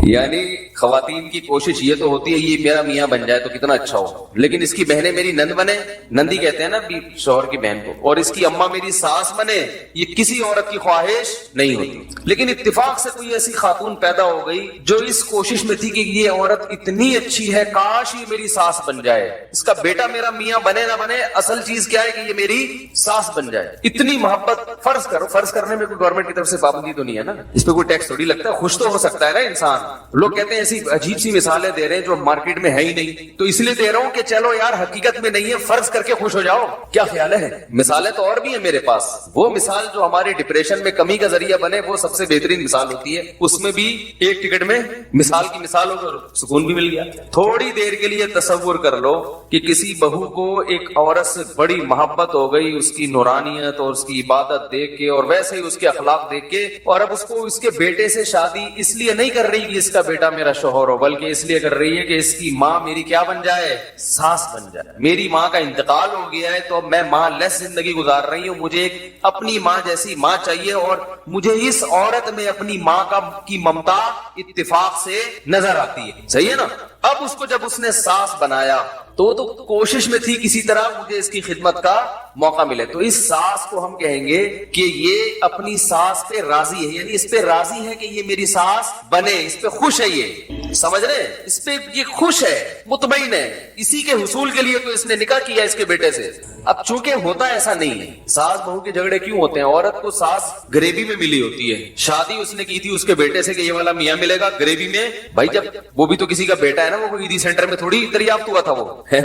یعنی خواتین کی کوشش یہ تو ہوتی ہے یہ میرا میاں بن جائے تو کتنا اچھا ہو, لیکن اس کی بہنیں میری نند بنے, نندی کہتے ہیں نا شوہر کی بہن کو, اور اس کی اماں میری ساس بنے, یہ کسی عورت کی خواہش نہیں ہوتی. لیکن اتفاق سے کوئی ایسی خاتون پیدا ہو گئی جو اس کوشش میں تھی کہ یہ عورت اتنی اچھی ہے, کاش یہ میری ساس بن جائے, اس کا بیٹا میرا میاں بنے نہ بنے, اصل چیز کیا ہے کہ یہ میری ساس بن جائے. اتنی محبت. فرض کرو, فرض کرنے میں کوئی گورنمنٹ کی طرف سے پابندی تو نہیں ہے نا, اس پہ کوئی ٹیکس تھوڑی لگتا ہے, خوش تو ہو سکتا ہے نا انسان. لوگ کہتے ہیں ایسی عجیب سی مثالیں دے رہے ہیں جو مارکیٹ میں ہے ہی نہیں, تو اس لیے دے رہا ہوں کہ چلو یار حقیقت میں نہیں ہے, فرض کر کے خوش ہو جاؤ. کیا خیال ہے؟ مثالیں تو اور بھی ہیں میرے پاس. وہ مثال جو ہمارے ڈپریشن میں کمی کا ذریعہ بنے وہ سب سے بہترین مثال ہوتی ہے. اس میں بھی ایک ٹکٹ میں مثال کی مثال ہو کر سکون بھی مل گیا. تھوڑی دیر کے لیے تصور کر لو کہ کسی بہو کو ایک عورت سے بڑی محبت ہو گئی, اس کی نورانیت اور اس کی عبادت دیکھ کے اور ویسے ہی اس کے اخلاق دیکھ کے, اور اب اس کو اس کے بیٹے سے شادی اس لیے نہیں کر رہی کہ اس کا بیٹا میرا شوہر ہو, بلکہ اس لیے کر رہی ہے کہ اس کی ماں میری کیا بن جائے, ساس بن جائے. میری ماں کا انتقال ہو گیا ہے تو میں ماں لیس زندگی گزار رہی ہوں, مجھے ایک اپنی ماں جیسی ماں چاہیے, اور مجھے اس عورت میں اپنی ماں کی ممتا اتفاق سے نظر آتی ہے. صحیح ہے نا؟ اب اس کو جب اس نے ساس بنایا تو کوشش میں تھی کسی طرح مجھے اس کی خدمت کا موقع ملے. تو اس ساس کو ہم کہیں گے کہ یہ اپنی ساس پہ راضی ہے, یعنی اس پہ راضی ہے کہ یہ میری ساس بنے, اس پہ خوش ہے. یہ سمجھ رہے ہیں, اس پہ یہ خوش ہے, مطمئن ہے. اسی کے حصول کے لیے تو اس نے نکاح کیا اس کے بیٹے سے. اب چونکہ ہوتا ایسا نہیں ہے, ساس بہو کے جھگڑے کیوں ہوتے ہیں؟ عورت کو ساس گریوی میں ملی ہوتی ہے, شادی اس نے کی تھی اس کے بیٹے سے کہ یہ والا میاں ملے گا گریوی میں. بھائی جب وہ بھی تو کسی کا بیٹا ہے نا, وہ کوئی عیدی سینٹر میں تھوڑی دریافت ہوا تھا. وہ ہے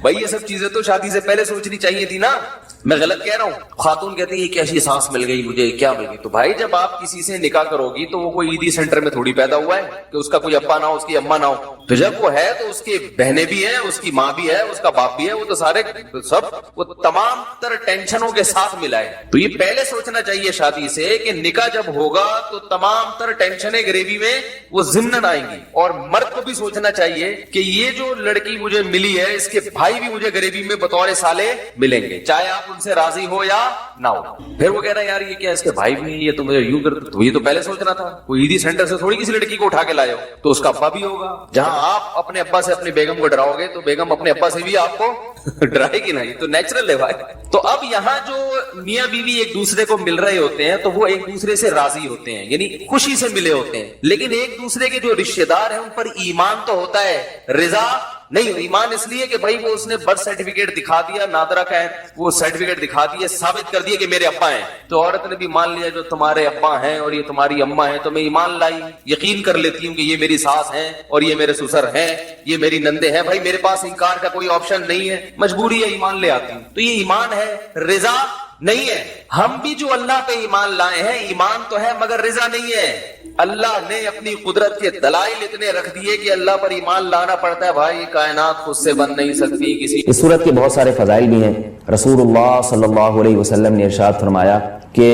بھائی یہ سب چیزیں تو شادی سے پہلے سوچنی چاہیے تھی نا. میں غلط کہہ رہا ہوں؟ خاتون کہتی ہے کیسی سانس مل گئی مجھے, کیا مل گئی؟ تو بھائی جب آپ کسی سے نکاح کرو گی تو وہ کوئی عیدی سینٹر میں تھوڑی پیدا ہوا ہے کہ اس کا کوئی ابا نہ ہو, اس کی اماں نہ ہو. تو جب وہ ہے تو اس کی بہنیں بھی ہیں, اس کی ماں بھی ہے, اس کا باپ بھی ہے, وہ تو سارے سب وہ تمام تر ٹینشنوں کے ساتھ ملا ہے. تو یہ پہلے سوچنا چاہیے شادی سے کہ نکاح جب ہوگا تو تمام تر ٹینشنیں گریوی میں وہ ضمن آئیں گی. اور مرد کو بھی سوچنا چاہیے کہ یہ جو لڑکی مجھے ملی ہے اس کے بھائی بھی مجھے گریوی میں بطور سالے ملیں گے, چاہے آپ ان سے راضی ہو یا نہ ہو. پھر وہ کہہ رہا ہے یار یہ کیا اس کے بھائی بھی, یہ تو مجھے یوں کرتے. تو یہ تو پہلے سوچنا تھا, کوئی عیدی سینٹر سے تھوڑی کسی لڑکی کو اٹھا کے لائے ہو, تو اس کا ابا بھی ہوگا. جہاں آپ اپنے ابا سے اپنی بیگم کو ڈراؤ گے تو بیگم اپنے ابا سے بھی آپ کو ڈرائے گی نہیں. تو نیچرل ہے بھائی. تو اب یہاں جو میاں بیوی ایک دوسرے کو مل رہے ہوتے ہیں تو وہ ایک دوسرے سے راضی ہوتے ہیں, یعنی خوشی سے ملے ہوتے ہیں. لیکن ایک دوسرے کے جو رشتے دار ہیں ان پر ایمان تو ہوتا ہے, رضا نہیں. ایمان اس لیے کہ بھائی وہ اس نے برتھ سرٹیفکیٹ دکھا دیا, نادرا کا ہے وہ سرٹیفکیٹ دکھا دیا, ثابت کر دیا کہ میرے ابا ہیں. تو عورت نے بھی مان لیا جو تمہارے ابا ہیں اور یہ تمہاری اماں ہیں, تو میں ایمان لائی, یقین کر لیتی ہوں کہ یہ میری ساس ہیں اور یہ میرے سسر ہیں, یہ میری نندے ہیں. بھائی میرے پاس انکار کا کوئی آپشن نہیں ہے, مجبوری ہے, ایمان لے آتی ہوں. تو یہ ایمان ہے, رضا نہیں ہے. ہم بھی جو اللہ پہ ایمان لائے ہیں ایمان تو ہے مگر رضا نہیں ہے. اللہ نے اپنی قدرت کے دلائل اتنے رکھ دیے کہ اللہ پر ایمان لانا پڑتا ہے. بھائی کائنات خود سے بن نہیں سکتی کسی. اس سورت کے بہت سارے فضائل بھی ہیں. رسول اللہ صلی اللہ علیہ وسلم نے ارشاد فرمایا کہ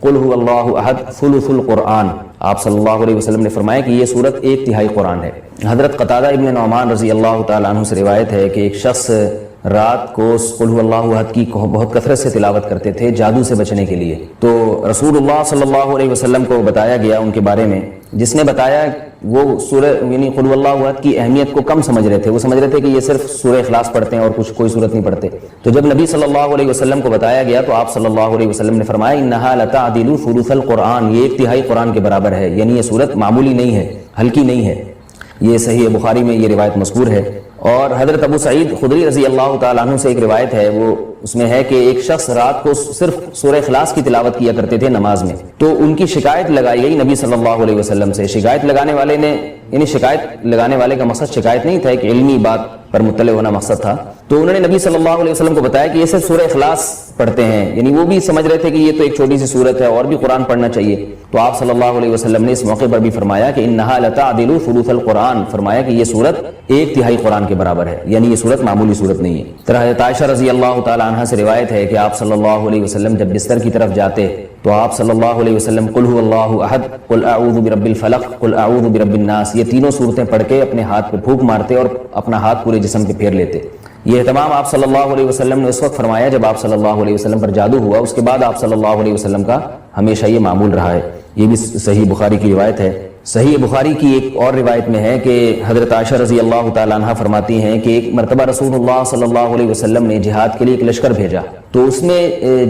قل هو اللہ احد ثلث القرآن. آپ صلی اللہ علیہ وسلم نے فرمایا کہ یہ سورت 1/3 قرآن ہے. حضرت قتادہ ابن نعمان رضی اللہ تعالیٰ عنہ سے روایت ہے کہ ایک شخص رات کو قل هو اللہ احد کی بہت کثرت سے تلاوت کرتے تھے جادو سے بچنے کے لیے. تو رسول اللہ صلی اللہ علیہ وسلم کو بتایا گیا ان کے بارے میں, جس نے بتایا وہ سورہ یعنی قل هو اللہ احد کی اہمیت کو کم سمجھ رہے تھے. وہ سمجھ رہے تھے کہ یہ صرف سورہ اخلاص پڑھتے ہیں اور کچھ کوئی سورت نہیں پڑھتے. تو جب نبی صلی اللہ علیہ وسلم کو بتایا گیا تو آپ صلی اللہ علیہ وسلم نے فرمایا انہا لتعدل ثلث القرآن, یہ 1/3 قرآن کے برابر ہے. یعنی یہ سورت معمولی نہیں ہے, ہلکی نہیں ہے. یہ صحیح بخاری میں یہ روایت مذکور ہے. اور حضرت ابو سعید خدری رضی اللہ تعالیٰ عنہ سے ایک روایت ہے, وہ اس میں ہے کہ ایک شخص رات کو صرف سورہ اخلاص کی تلاوت کیا کرتے تھے نماز میں. تو ان کی شکایت لگائی گئی نبی صلی اللہ علیہ وسلم سے. شکایت لگانے والے نے, یعنی شکایت لگانے والے کا مقصد شکایت نہیں تھا, ایک علمی بات پر مطلع ہونا مقصد تھا. تو انہوں نے نبی صلی اللہ علیہ وسلم کو بتایا کہ یہ صرف سورہ اخلاص پڑھتے ہیں، یعنی وہ بھی سمجھ رہے تھے کہ یہ تو ایک چھوٹی سی سورت ہے اور بھی قرآن پڑھنا چاہیے. تو آپ صلی اللہ علیہ وسلم نے اس موقع پر بھی فرمایا کہ انہا لتعدل ثلث القرآن، فرمایا کہ یہ سورت 1/3 قرآن کے برابر ہے، یعنی یہ سورت معمولی سورت نہیں ہے. طرح حضرت عائشہ رضی اللہ تعالی عنہا سے روایت ہے کہ آپ صلی اللہ علیہ وسلم جب بستر کی طرف جاتے تو آپ صلی اللہ علیہ وسلم قل هو اللہ احد، قل اعوذ برب الفلق، قل اعوذ برب الناس، یہ تینوں صورتیں پڑھ کے اپنے ہاتھ پہ پھونک مارتے اور اپنا ہاتھ پورے جسم پہ پھیر لیتے. یہ اہتمام آپ صلی اللہ علیہ وسلم نے اس وقت فرمایا جب آپ صلی اللہ علیہ وسلم پر جادو ہوا، اس کے بعد آپ صلی اللہ علیہ وسلم کا ہمیشہ یہ معمول رہا ہے. یہ بھی صحیح بخاری کی روایت ہے. صحیح بخاری کی ایک اور روایت میں ہے کہ حضرت عائشہ رضی اللہ تعالی عنہ فرماتی ہیں کہ ایک مرتبہ رسول اللہ صلی اللہ علیہ وسلم نے جہاد کے لیے ایک لشکر بھیجا، تو اس میں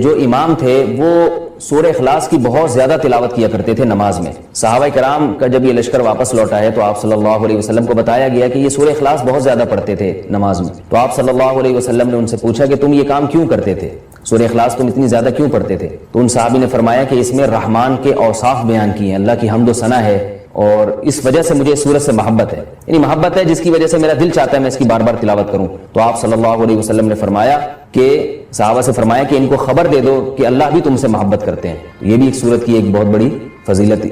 جو امام تھے وہ سورہ اخلاص کی بہت زیادہ تلاوت کیا کرتے تھے نماز میں. صحابہ کرام کا جب یہ لشکر واپس لوٹا ہے تو آپ صلی اللہ علیہ وسلم کو بتایا گیا کہ یہ سورہ اخلاص بہت زیادہ پڑھتے تھے نماز میں. تو آپ صلی اللہ علیہ وسلم نے ان سے پوچھا کہ تم یہ کام کیوں کرتے تھے، سورہ اخلاص تم اتنی زیادہ کیوں پڑھتے تھے؟ تو ان صحابی نے فرمایا کہ اس میں رحمان کے اوصاف بیان کیے ہیں، اللہ کی حمد و ثنا ہے، اور اس وجہ سے مجھے اس سورت سے محبت ہے، یعنی محبت ہے جس کی وجہ سے میرا دل چاہتا ہے میں اس کی بار بار تلاوت کروں. تو آپ صلی اللہ علیہ وسلم نے فرمایا کہ صحابہ سے فرمایا کہ ان کو خبر دے دو کہ اللہ بھی تم سے محبت کرتے ہیں. یہ بھی ایک سورت کی ایک بہت بڑی فضیلت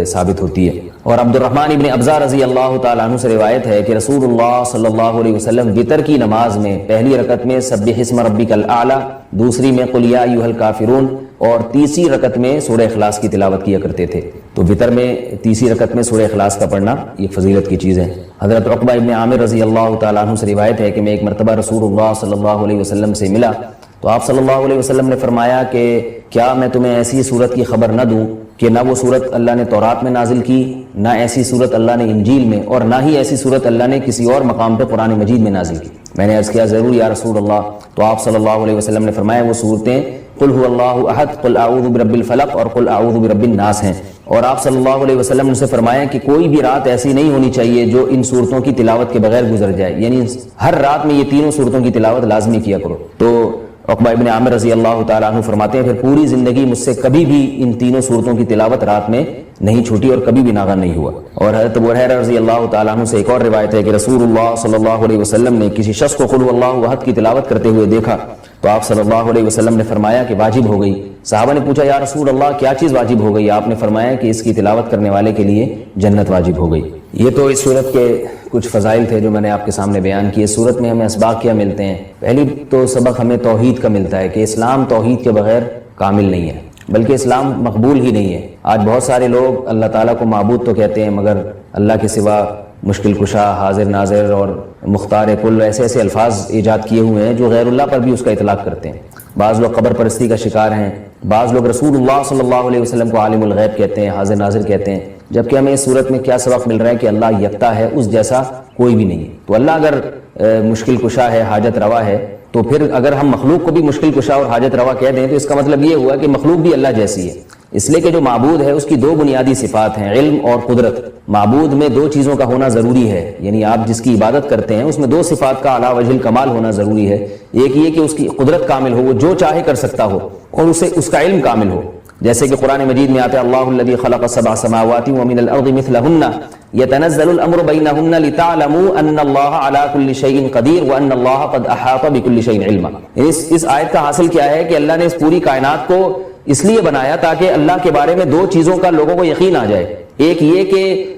ثابت ہوتی ہے. اور عبد الرحمن ابن ابزا رضی اللہ تعالیٰ عنہ سے روایت ہے کہ رسول اللہ صلی اللہ علیہ وسلم وتر کی نماز میں پہلی رکعت میں سبح اسم ربک الاعلی، دوسری میں قل یا ایھا الکافرون، اور تیسری رکعت میں سورہ اخلاص کی تلاوت کیا کرتے تھے. تو وتر میں تیسری رکعت میں سورہ اخلاص کا پڑھنا یہ فضیلت کی چیز ہے. حضرت عقبہ ابن عامر رضی اللہ تعالیٰ عنہ سے روایت ہے کہ میں ایک مرتبہ رسول اللہ صلی اللہ علیہ وسلم سے ملا تو آپ صلی اللہ علیہ وسلم نے فرمایا کہ کیا میں تمہیں ایسی صورت کی خبر نہ دوں کہ نہ وہ صورت اللہ نے تورات میں نازل کی، نہ ایسی صورت اللہ نے انجیل میں، اور نہ ہی ایسی صورت اللہ نے کسی اور مقام پہ قرآن مجید میں نازل کی. میں نے عرض کیا ضرور یا رسول اللہ. تو آپ صلی اللہ علیہ وسلم نے فرمایا وہ صورتیں قل هو اللہ احد، قل اعوذ برب الفلق اور قل اعوذ برب الناس ہیں. اور آپ صلی اللہ علیہ وسلم نے سے فرمایا کہ کوئی بھی رات ایسی نہیں ہونی چاہیے جو ان صورتوں کی تلاوت کے بغیر گزر جائے، یعنی ہر رات میں یہ تینوں صورتوں کی تلاوت لازمی کیا کرو. تو عقبہ ابن عامر رضی اللہ تعالیٰ عنہ فرماتے ہیں پھر پوری زندگی مجھ سے کبھی بھی ان تینوں صورتوں کی تلاوت رات میں نہیں چھوٹی اور کبھی بھی ناغہ نہیں ہوا. اور حضرت ابو ہریرہ رضی اللہ تعالیٰ عنہ سے ایک اور روایت ہے کہ رسول اللہ صلی اللہ علیہ وسلم نے کسی شخص کو قل هو اللہ احد کی تلاوت کرتے ہوئے دیکھا تو آپ صلی اللہ علیہ وسلم نے فرمایا کہ واجب ہو گئی. صحابہ نے پوچھا یا رسول اللہ کیا چیز واجب ہو گئی؟ آپ نے فرمایا کہ اس کی تلاوت کرنے والے کے لیے جنت واجب ہو گئی. یہ تو اس صورت کے کچھ فضائل تھے جو میں نے آپ کے سامنے بیان کیے. صورت میں ہمیں اسباق کیا ملتے ہیں؟ پہلی تو سبق ہمیں توحید کا ملتا ہے کہ اسلام توحید کے بغیر کامل نہیں ہے، بلکہ اسلام مقبول ہی نہیں ہے. آج بہت سارے لوگ اللہ تعالیٰ کو معبود تو کہتے ہیں مگر اللہ کے سوا مشکل کشا، حاضر ناظر اور مختار کل ایسے ایسے الفاظ ایجاد کیے ہوئے ہیں جو غیر اللہ پر بھی اس کا اطلاق کرتے ہیں. بعض لوگ قبر پرستی کا شکار ہیں، بعض لوگ رسول اللہ صلی اللہ علیہ وسلم کو عالم الغیب کہتے ہیں، حاضر ناظر کہتے ہیں، جبکہ ہمیں اس صورت میں کیا سبق مل رہا ہے کہ اللہ یکتا ہے، اس جیسا کوئی بھی نہیں ہے. تو اللہ اگر مشکل کشا ہے، حاجت روا ہے، تو پھر اگر ہم مخلوق کو بھی مشکل کشا اور حاجت روا کہہ دیں تو اس کا مطلب یہ ہوا کہ مخلوق بھی اللہ جیسی ہے. اس لیے کہ جو معبود ہے اس کی دو بنیادی صفات ہیں، علم اور قدرت. معبود میں دو چیزوں کا ہونا ضروری ہے، یعنی آپ جس کی عبادت کرتے ہیں اس میں دو صفات کا اعلیٰ وجہ الکمال ہونا ضروری ہے. ایک یہ کہ اس کی قدرت کامل ہو، وہ جو چاہے کر سکتا ہو، اور اسے اس کا علم کامل ہو. جیسے کہ قرآن مجید میں آتا ہے اللہ الذی خلق سبع سماوات ومن الارض مثلہن یتنزل الامر بینہن لتعلموا ان اللہ علی کل شیء قدیر وان اللہ قد احاط بکل شیء علما. اس آیت کا حاصل کیا ہے کہ اللہ نے اس پوری کائنات کو اس لیے بنایا تاکہ اللہ کے بارے میں دو چیزوں کا لوگوں کو یقین آ جائے. ایک یہ کہ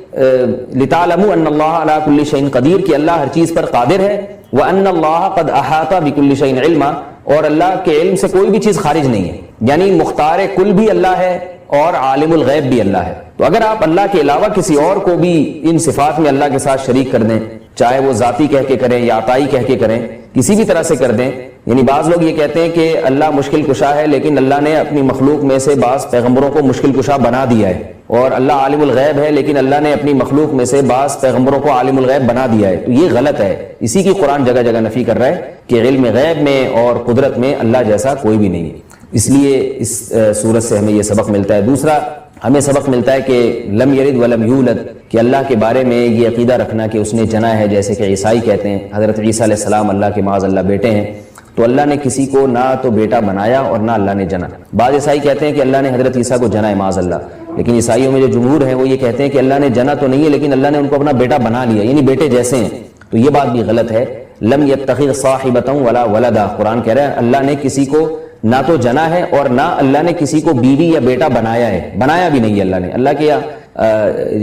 لتعلموا ان اللہ علی کل شیء قدیر، کہ اللہ ہر چیز پر قادر ہے، وان اللہ قد احاط بکل شیء علما، اور اللہ کے علم سے کوئی بھی چیز خارج نہیں ہے. یعنی مختار کل بھی اللہ ہے اور عالم الغیب بھی اللہ ہے. تو اگر آپ اللہ کے علاوہ کسی اور کو بھی ان صفات میں اللہ کے ساتھ شریک کر دیں، چاہے وہ ذاتی کہہ کے کریں یا عطائی کہہ کے کریں، کسی بھی طرح سے کر دیں. یعنی بعض لوگ یہ کہتے ہیں کہ اللہ مشکل کشا ہے لیکن اللہ نے اپنی مخلوق میں سے بعض پیغمبروں کو مشکل کشا بنا دیا ہے، اور اللہ عالم الغیب ہے لیکن اللہ نے اپنی مخلوق میں سے بعض پیغمبروں کو عالم الغیب بنا دیا ہے. تو یہ غلط ہے. اسی کی قرآن جگہ جگہ نفی کر رہا ہے کہ علم غیب میں اور قدرت میں اللہ جیسا کوئی بھی نہیں ہے. اس لیے اس صورت سے ہمیں یہ سبق ملتا ہے. دوسرا ہمیں سبق ملتا ہے کہ لم یلد ولم یولد، کہ اللہ کے بارے میں یہ عقیدہ رکھنا کہ اس نے جنا ہے، جیسے کہ عیسائی کہتے ہیں حضرت عیسیٰ علیہ السلام اللہ کے معاذ اللہ بیٹے ہیں. تو اللہ نے کسی کو نہ تو بیٹا بنایا اور نہ اللہ نے جنا. بعض عیسائی کہتے ہیں کہ اللہ نے حضرت عیسیٰ کو جنا ہے معاذ اللہ، لیکن عیسائیوں میں جو جمہور ہیں وہ یہ کہتے ہیں کہ اللہ نے جنا تو نہیں ہے لیکن اللہ نے ان کو اپنا بیٹا بنا لیا، یعنی بیٹے جیسے ہیں. تو یہ بات بھی غلط ہے. لم یتخذ صاحبۃ ولا ولدا، قرآن کہہ رہا ہے اللہ نے کسی کو نہ تو جنا ہے اور نہ اللہ نے کسی کو بیوی یا بیٹا بنایا ہے، بنایا بھی نہیں ہے اللہ نے۔ اللہ کے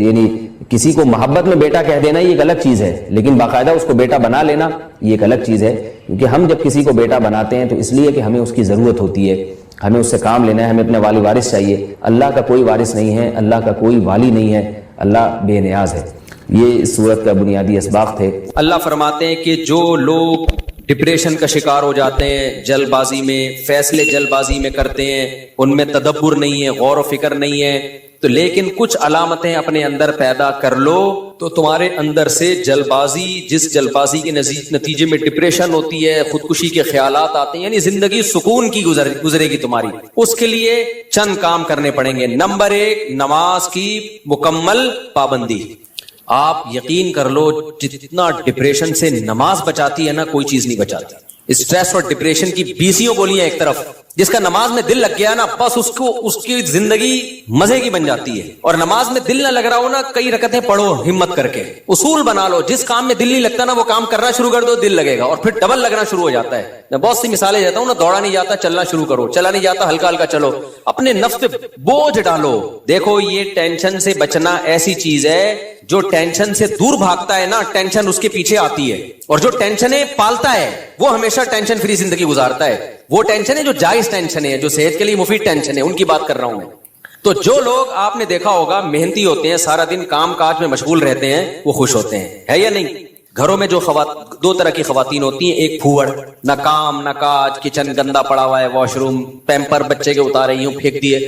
یعنی کسی کو محبت میں بیٹا کہہ دینا یہ ایک الگ چیز ہے، لیکن باقاعدہ اس کو بیٹا بنا لینا یہ ایک الگ چیز ہے، کیونکہ ہم جب کسی کو بیٹا بناتے ہیں تو اس لیے کہ ہمیں اس کی ضرورت ہوتی ہے، ہمیں اس سے کام لینا ہے، ہمیں اپنے والی وارث چاہیے۔ اللہ کا کوئی وارث نہیں ہے، اللہ کا کوئی والی نہیں ہے، اللہ بے نیاز ہے۔ یہ اس صورت کا بنیادی اسباق تھے۔ اللہ فرماتے ہیں کہ جو لوگ ڈپریشن کا شکار ہو جاتے ہیں، جلد بازی میں فیصلے جلد بازی میں کرتے ہیں، ان میں تدبر نہیں ہے، غور و فکر نہیں ہے، تو لیکن کچھ علامتیں اپنے اندر پیدا کر لو تو تمہارے اندر سے جلد بازی، جس جلد بازی کے نتیجے میں ڈپریشن ہوتی ہے، خودکشی کے خیالات آتے ہیں، یعنی زندگی سکون کی گزرے گی تمہاری، اس کے لیے چند کام کرنے پڑیں گے۔ نمبر 1، نماز کی مکمل پابندی۔ آپ یقین کر لو جتنا ڈپریشن سے نماز بچاتی ہے نا، کوئی چیز نہیں بچاتی۔ اسٹریس اور ڈپریشن کی 20 گولیاں ایک طرف، جس کا نماز میں دل لگ گیا نا بس اس کی زندگی مزے کی بن جاتی ہے۔ اور نماز میں دل نہ لگ رہا ہو نا، کئی رکعتیں پڑھو ہمت کر کے، اصول بنا لو، جس کام میں دل نہیں لگتا نا وہ کام کرنا شروع کر دو، دل لگے گا، اور پھر ڈبل لگنا شروع ہو جاتا ہے۔ میں بہت سی مثالیں دیتا ہوں نا، دوڑا نہیں جاتا چلنا شروع کرو، چلا نہیں جاتا ہلکا ہلکا چلو، اپنے نفس پہ بوجھ ڈالو۔ دیکھو یہ ٹینشن سے بچنا ایسی چیز ہے، جو ٹینشن سے دور بھاگتا ہے نا ٹینشن اس کے پیچھے آتی ہے، اور جو ٹینشنیں پالتا ہے وہ ہمیشہ ٹینشن فری زندگی گزارتا ہے۔ وہ ٹینشن ہے جو جائز ٹینشن ہے، جو صحت کے لیے مفید ٹینشن ہے، ان کی بات کر رہا ہوں میں۔ تو جو لوگ آپ نے دیکھا ہوگا محنتی ہوتے ہیں، سارا دن کام کاج میں مشغول رہتے ہیں، وہ خوش ہوتے ہیں، ہے یا نہیں؟ گھروں میں جو دو طرح کی خواتین ہوتی ہیں، ایک پھوڑ، نہ کام نہ کاج، کچن گندا پڑا ہوا ہے، واش روم پیمپر بچے کے اتارے یوں پھینک دیے۔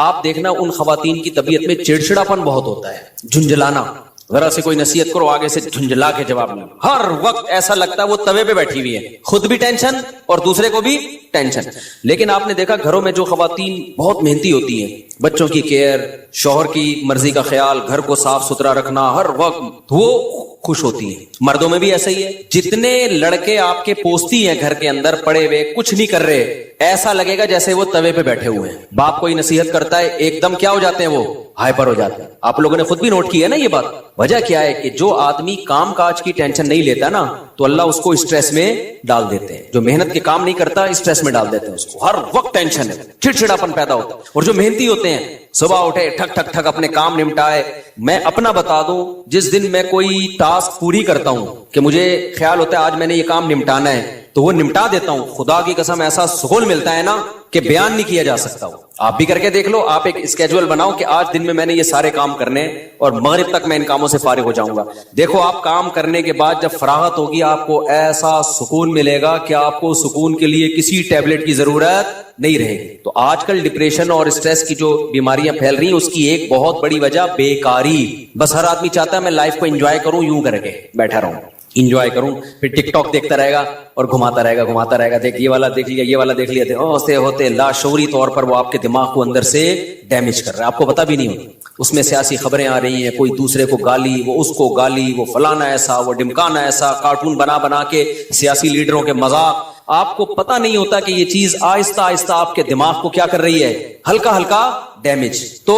آپ دیکھنا ان خواتین کی طبیعت میں چڑچڑاپن بہت ہوتا ہے، جھنجھلانا، ذرا سے کوئی نصیحت کرو آگے سے جھنجھلا کے جواب نہیں، ہر وقت ایسا لگتا ہے وہ توے پہ بیٹھی ہوئی ہے، خود بھی ٹینشن اور دوسرے کو بھی ٹینشن۔ لیکن آپ نے دیکھا گھروں میں جو خواتین بہت محنتی ہوتی ہیں، بچوں کی کیئر، شوہر کی مرضی کا خیال، گھر کو صاف ستھرا رکھنا ہر وقت، وہ خوش ہوتی ہیں۔ مردوں میں بھی ایسا ہی ہے، جتنے لڑکے آپ کے پوستی ہیں گھر کے اندر پڑے ہوئے کچھ نہیں کر رہے، ایسا لگے گا جیسے وہ توے پہ بیٹھے ہوئے ہیں۔ باپ کوئی نصیحت کرتا ہے ایک دم کیا ہو جاتے ہیں، وہ ہائپر ہو جاتے ہیں۔ آپ لوگوں نے خود بھی نوٹ کی ہے نا یہ بات۔ وجہ کیا ہے کہ جو آدمی کام کاج کی ٹینشن نہیں لیتا نا تو اللہ اس کو اسٹریس میں ڈال دیتے ہیں۔ جو محنت کے کام نہیں کرتا اسٹریس میں ڈال دیتے ہیں، اس کو ہر وقت ٹینشن ہے، چڑچڑاپن پیدا ہوتا ہے۔ اور جو محنتی ہوتے ہیں صبح اٹھے ٹھک ٹھک ٹھک اپنے کام نمٹائے۔ میں اپنا بتا دوں، جس دن میں کوئی ٹاسک پوری کرتا ہوں کہ مجھے خیال ہوتا ہے آج میں نے یہ کام نمٹانا ہے تو وہ نمٹا دیتا ہوں، خدا کی قسم ایسا سکون ملتا ہے نا کہ بیان نہیں کیا جا سکتا۔ آپ بھی کر کے دیکھ لو، آپ ایک اسکیجول بناؤ کہ آج دن میں نے یہ سارے کام کرنے اور مغرب تک میں ان کاموں سے فارغ ہو جاؤں گا۔ دیکھو آپ کام کرنے کے بعد جب فراغت ہوگی آپ کو ایسا سکون ملے گا کہ آپ کو سکون کے لیے کسی ٹیبلٹ کی ضرورت نہیں رہے گی۔ تو آج کل ڈپریشن اور اسٹریس کی جو بیماریاں پھیل رہی ہیں اس کی ایک بہت بڑی وجہ بیکاری۔ بس ہر آدمی چاہتا ہے میں لائف کو انجوائے کروں، یوں کر کے بیٹھا رہوں، انجوائے کروں، پھر ٹک ٹاک دیکھتا رہے گا اور گھماتا رہے گا، دیکھ یہ والا دیکھ لیا، یہ والا دیکھ لیا، ہوتے ہوتے لاشعوری طور پر وہ آپ کے دماغ کو اندر سے ڈیمیج کر رہا ہے، آپ کو پتہ بھی نہیں ہوتا۔ اس میں سیاسی خبریں آ رہی ہیں، کوئی دوسرے کو گالی، وہ اس کو گالی، وہ فلانا ایسا، وہ ڈمکانا ایسا، کارٹون بنا کے سیاسی لیڈروں کے مذاق۔ آپ کو پتہ نہیں ہوتا کہ یہ چیز آہستہ آہستہ آپ کے دماغ کو کیا کر رہی ہے، ہلکا ہلکا ڈیمیج۔ تو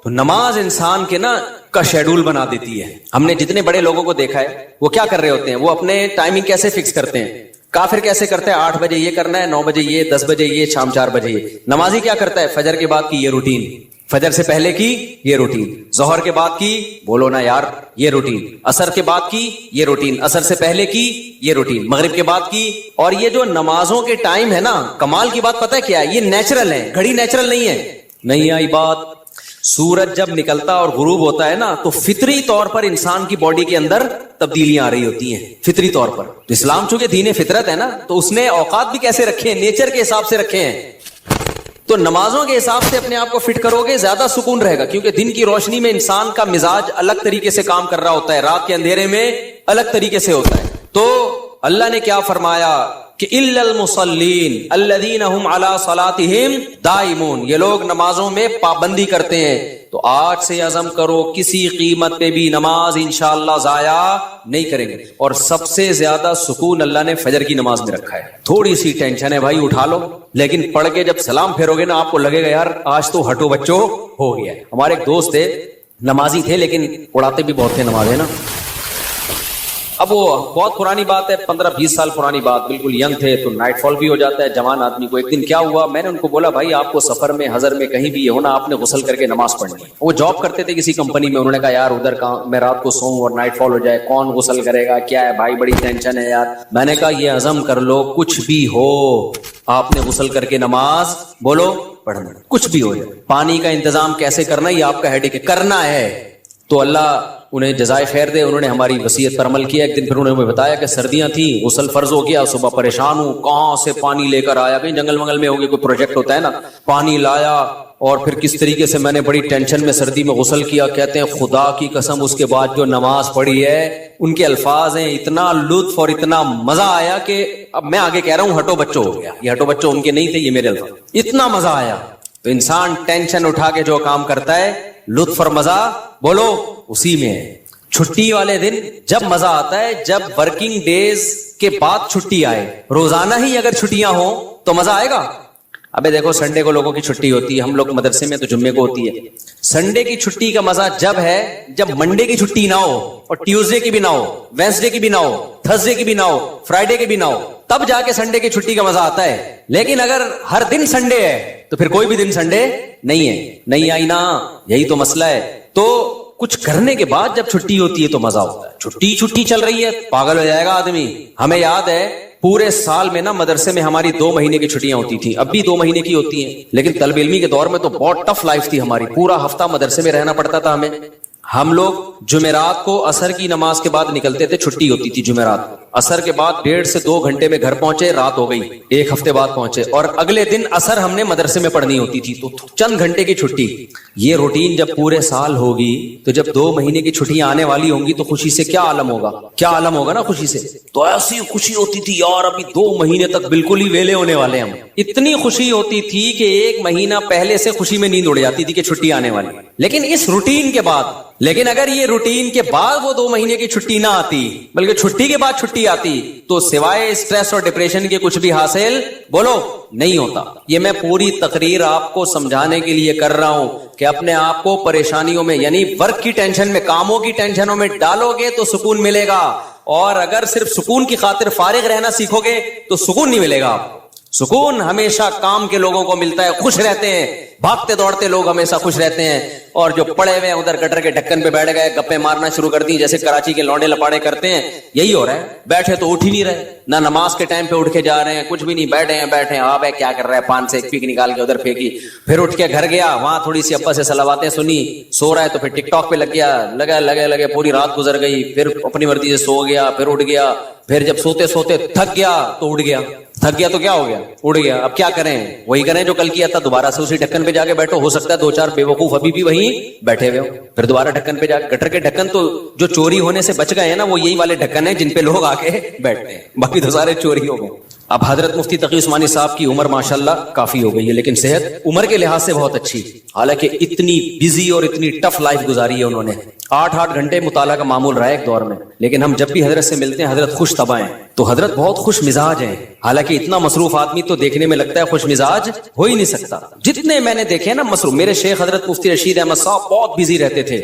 نماز انسان کے نا کا شیڈول بنا دیتی ہے۔ ہم نے جتنے بڑے لوگوں کو دیکھا ہے وہ کیا کر رہے ہوتے ہیں، وہ اپنے ٹائمنگ کیسے فکس کرتے ہیں۔ کافر کیسے کرتا ہے، 8 بجے یہ کرنا ہے، 9 بجے یہ، 10 بجے یہ، شام 4 بجے یہ۔ نمازی کیا کرتا ہے، فجر کے بعد کی یہ روٹین، فجر سے پہلے کی یہ روٹین، ظہر کے بعد کی بولو نا یار یہ روٹین، عصر کے بعد کی یہ روٹین، عصر سے پہلے کی یہ روٹین، مغرب کے بعد کی۔ اور یہ جو نمازوں کے ٹائم ہے نا، کمال کی بات پتہ ہے کیا ہے، یہ نیچرل ہے، گھڑی نیچرل نہیں ہے۔ نہیں آئی بات، سورج جب نکلتا اور غروب ہوتا ہے نا تو فطری طور پر انسان کی باڈی کے اندر تبدیلیاں آ رہی ہوتی ہیں، فطری طور پر۔ اسلام چونکہ دین فطرت ہے نا تو اس نے اوقات بھی کیسے رکھے ہیں، نیچر کے حساب سے رکھے ہیں۔ تو نمازوں کے حساب سے اپنے آپ کو فٹ کرو گے زیادہ سکون رہے گا، کیونکہ دن کی روشنی میں انسان کا مزاج الگ طریقے سے کام کر رہا ہوتا ہے، رات کے اندھیرے میں الگ طریقے سے ہوتا ہے۔ تو اللہ نے کیا فرمایا کہ الا المصلین الذین هم علی صلاتهم دائمون، یہ لوگ نمازوں میں پابندی کرتے ہیں۔ تو آج سے عزم کرو کسی قیمت پہ بھی نماز انشاءاللہ ضائع نہیں کریں گے۔ اور سب سے زیادہ سکون اللہ نے فجر کی نماز میں رکھا ہے۔ تھوڑی سی ٹینشن ہے بھائی اٹھا لو، لیکن پڑھ کے جب سلام پھیرو گے نا آپ کو لگے گا یار آج تو ہٹو بچو ہو گیا۔ ہمارے ایک دوست تھے، نمازی تھے لیکن اڑاتے بھی بہت تھے نماز، ہے نا۔ اب وہ بہت پرانی بات ہے, 15-20 سال پرانی بات, بالکل ینگ تھے تو نائٹ فال بھی ہو جاتا ہے جوان آدمی کو. ایک دن کیا ہوا, میں نے ان کو بولا بھائی آپ کو سفر میں حضر میں کہیں بھی یہ ہونا, آپ نے غسل کر کے نماز پڑھنی ہے. وہ جاب کرتے تھے کسی کمپنی میں, انہوں نے کہا یار ادھر کہاں میں رات کو سوؤں اور نائٹ فال ہو جائے, کون غسل کرے گا, کیا ہے بھائی بڑی ٹینشن ہے یار. میں نے کہا یہ عزم کر لو کچھ بھی ہو آپ نے غسل کر کے نماز بولو پڑھنا, کچھ بھی ہو جائے. پانی کا انتظام کیسے کرنا یہ آپ کا ہیڈک ہے, کرنا ہے. تو اللہ انہیں جزائے خیر دے, انہوں نے ہماری وصیت پر عمل کیا. ایک دن پھر انہوں نے بتایا کہ سردیاں تھیں, غسل فرض ہو گیا, صبح پریشان ہوں کہاں سے پانی لے کر آیا, کہیں جنگل منگل میں ہو گیا, کوئی پروجیکٹ ہوتا ہے نا, پانی لایا اور پھر کس طریقے سے میں نے بڑی ٹینشن میں سردی میں غسل کیا. کہتے ہیں خدا کی قسم اس کے بعد جو نماز پڑھی ہے, ان کے الفاظ ہیں, اتنا لطف اور اتنا مزہ آیا کہ اب میں آگے کہہ رہا ہوں ہٹو بچوں ہو گیا. یہ ہٹو بچوں ان کے نہیں تھے, یہ میرے الفاظ. اتنا مزہ آیا. تو انسان ٹینشن اٹھا کے جو کام کرتا ہے لطف اور مزہ بولو اسی میں ہے. چھٹی والے دن جب مزہ آتا ہے جب ورکنگ ڈیز کے بعد چھٹی آئے. روزانہ ہی اگر چھٹیاں ہوں تو مزہ آئے گا. ابے دیکھو سنڈے کو لوگوں کی چھٹی ہوتی ہے, ہم لوگ مدرسے میں تو جمعے کو ہوتی ہے. سنڈے کی چھٹی کا مزہ جب ہے جب منڈے کی چھٹی نہ ہو, اور ٹیوزڈے کی بھی نہ ہو, وینسڈے کی بھی نہ ہو, تھرسڈے کی بھی نہ ہو, فرائیڈے کی بھی نہ ہو, تب جا کے سنڈے کی چھٹی کا مزہ آتا ہے. لیکن اگر ہر دن سنڈے ہے تو پھر کوئی بھی دن سنڈے نہیں ہے. نہیں آئی نا, یہی تو مسئلہ ہے. تو کچھ کرنے کے بعد جب چھٹی ہوتی ہے تو مزہ ہوتا ہے. چھٹی چل رہی ہے پاگل ہو جائے گا آدمی. ہمیں یاد ہے پورے سال میں نا مدرسے میں ہماری 2 مہینے کی چھٹیاں ہوتی تھی, اب بھی 2 مہینے کی ہوتی ہیں. لیکن طالب علمی کے دور میں تو بہت ٹف لائف تھی ہماری, پورا ہفتہ مدرسے میں رہنا پڑتا تھا ہمیں. ہم لوگ جمعرات کو عصر کی نماز کے بعد نکلتے تھے, چھٹی ہوتی تھی جمعرات کو. عصر کے بعد 1.5 سے 2 گھنٹے میں گھر پہنچے, رات ہو گئی, 1 ہفتے بعد پہنچے, اور اگلے دن عصر ہم نے مدرسے میں پڑھنی ہوتی تھی. تو چند گھنٹے کی چھٹی. یہ روٹین جب پورے سال ہوگی تو جب 2 مہینے کی چھٹیاں آنے والی ہوں گی تو خوشی سے کیا عالم ہوگا, کیا عالم ہوگا نا خوشی سے. تو ایسی خوشی ہوتی تھی یار ابھی 2 مہینے تک بالکل ہی ویلے ہونے والے ہم. اتنی خوشی ہوتی تھی کہ 1 مہینہ پہلے سے خوشی میں نیند اڑ جاتی تھی کہ چھٹی آنے والی. لیکن اس روٹین کے بعد, لیکن اگر یہ روٹین کے بعد وہ 2 مہینے کی چھٹی نہ آتی بلکہ چھٹی کے بعد چھٹی آتی تو سوائے اسٹریس اور ڈپریشن کے کچھ بھی حاصل بولو نہیں ہوتا. یہ میں پوری تقریر آپ کو سمجھانے کے لیے کر رہا ہوں کہ اپنے آپ کو پریشانیوں میں یعنی ورک کی ٹینشن میں, کاموں کی ٹینشنوں میں ڈالو گے تو سکون ملے گا, اور اگر صرف سکون کی خاطر فارغ رہنا سیکھو گے تو سکون نہیں ملے گا. سکون ہمیشہ کام کے لوگوں کو ملتا ہے, خوش رہتے ہیں, بھاگتے دوڑتے لوگ ہمیشہ خوش رہتے ہیں. اور جو پڑے ہوئے ہیں ادھر گٹر کے ڈھکن پہ بیٹھ گئے, گپے مارنا شروع کر دی جیسے کراچی کے لونڈے لپاڑے کرتے ہیں, یہی ہو رہا ہے. بیٹھے تو اٹھ ہی نہیں رہے, نہ نماز کے ٹائم پہ اٹھ کے جا رہے ہیں, کچھ بھی نہیں, بیٹھے ہیں. آپ کیا کر رہا ہے, پان سے ایک پیک نکال کے ادھر پھینکی, پھر اٹھ کے گھر گیا, وہاں تھوڑی سی ابا سے صلواتیں سنی, سو رہا ہے تو پھر ٹک ٹاک پہ لگ گیا, لگے پوری رات گزر گئی, پھر اپنی مرضی سے سو گیا, پھر اٹھ گیا, پھر جب سوتے سوتے تھک گیا تو اٹھ گیا, تھک گیا تو کیا ہو گیا, اڑ گیا. اب کیا کریں, وہی کریں جو کل کیا تھا, دوبارہ سے اسی ڈھکن پہ جا کے بیٹھو. ہو سکتا ہے 2-4 بے وقوف ابھی بھی وہیں بیٹھے ہوئے ہو, پھر دوبارہ ڈھکن پہ جا. گٹر کے ڈھکن تو جو چوری ہونے سے بچ گئے ہیں نا, وہ یہی والے ڈھکن ہیں جن پہ لوگ آ کے بیٹھتے ہیں, باقی تو سارے چوری ہو گئے. اب حضرت مفتی تقی عثمانی صاحب کی عمر ماشاءاللہ کافی ہو گئی ہے, لیکن صحت عمر کے لحاظ سے بہت اچھی, حالانکہ اتنی بزی اور اتنی ٹف لائف گزاری ہے انہوں نے. 8 گھنٹے مطالعہ کا معمول رہا ہے ایک دور میں. لیکن ہم جب بھی حضرت سے ملتے ہیں حضرت خوش طبع ہیں, تو حضرت بہت خوش مزاج ہیں. حالانکہ اتنا مصروف آدمی تو دیکھنے میں لگتا ہے خوش مزاج ہو ہی نہیں سکتا. جتنے میں نے دیکھے نا مصروف, میرے شیخ حضرت مفتی رشید احمد صاحب بہت بزی رہتے تھے.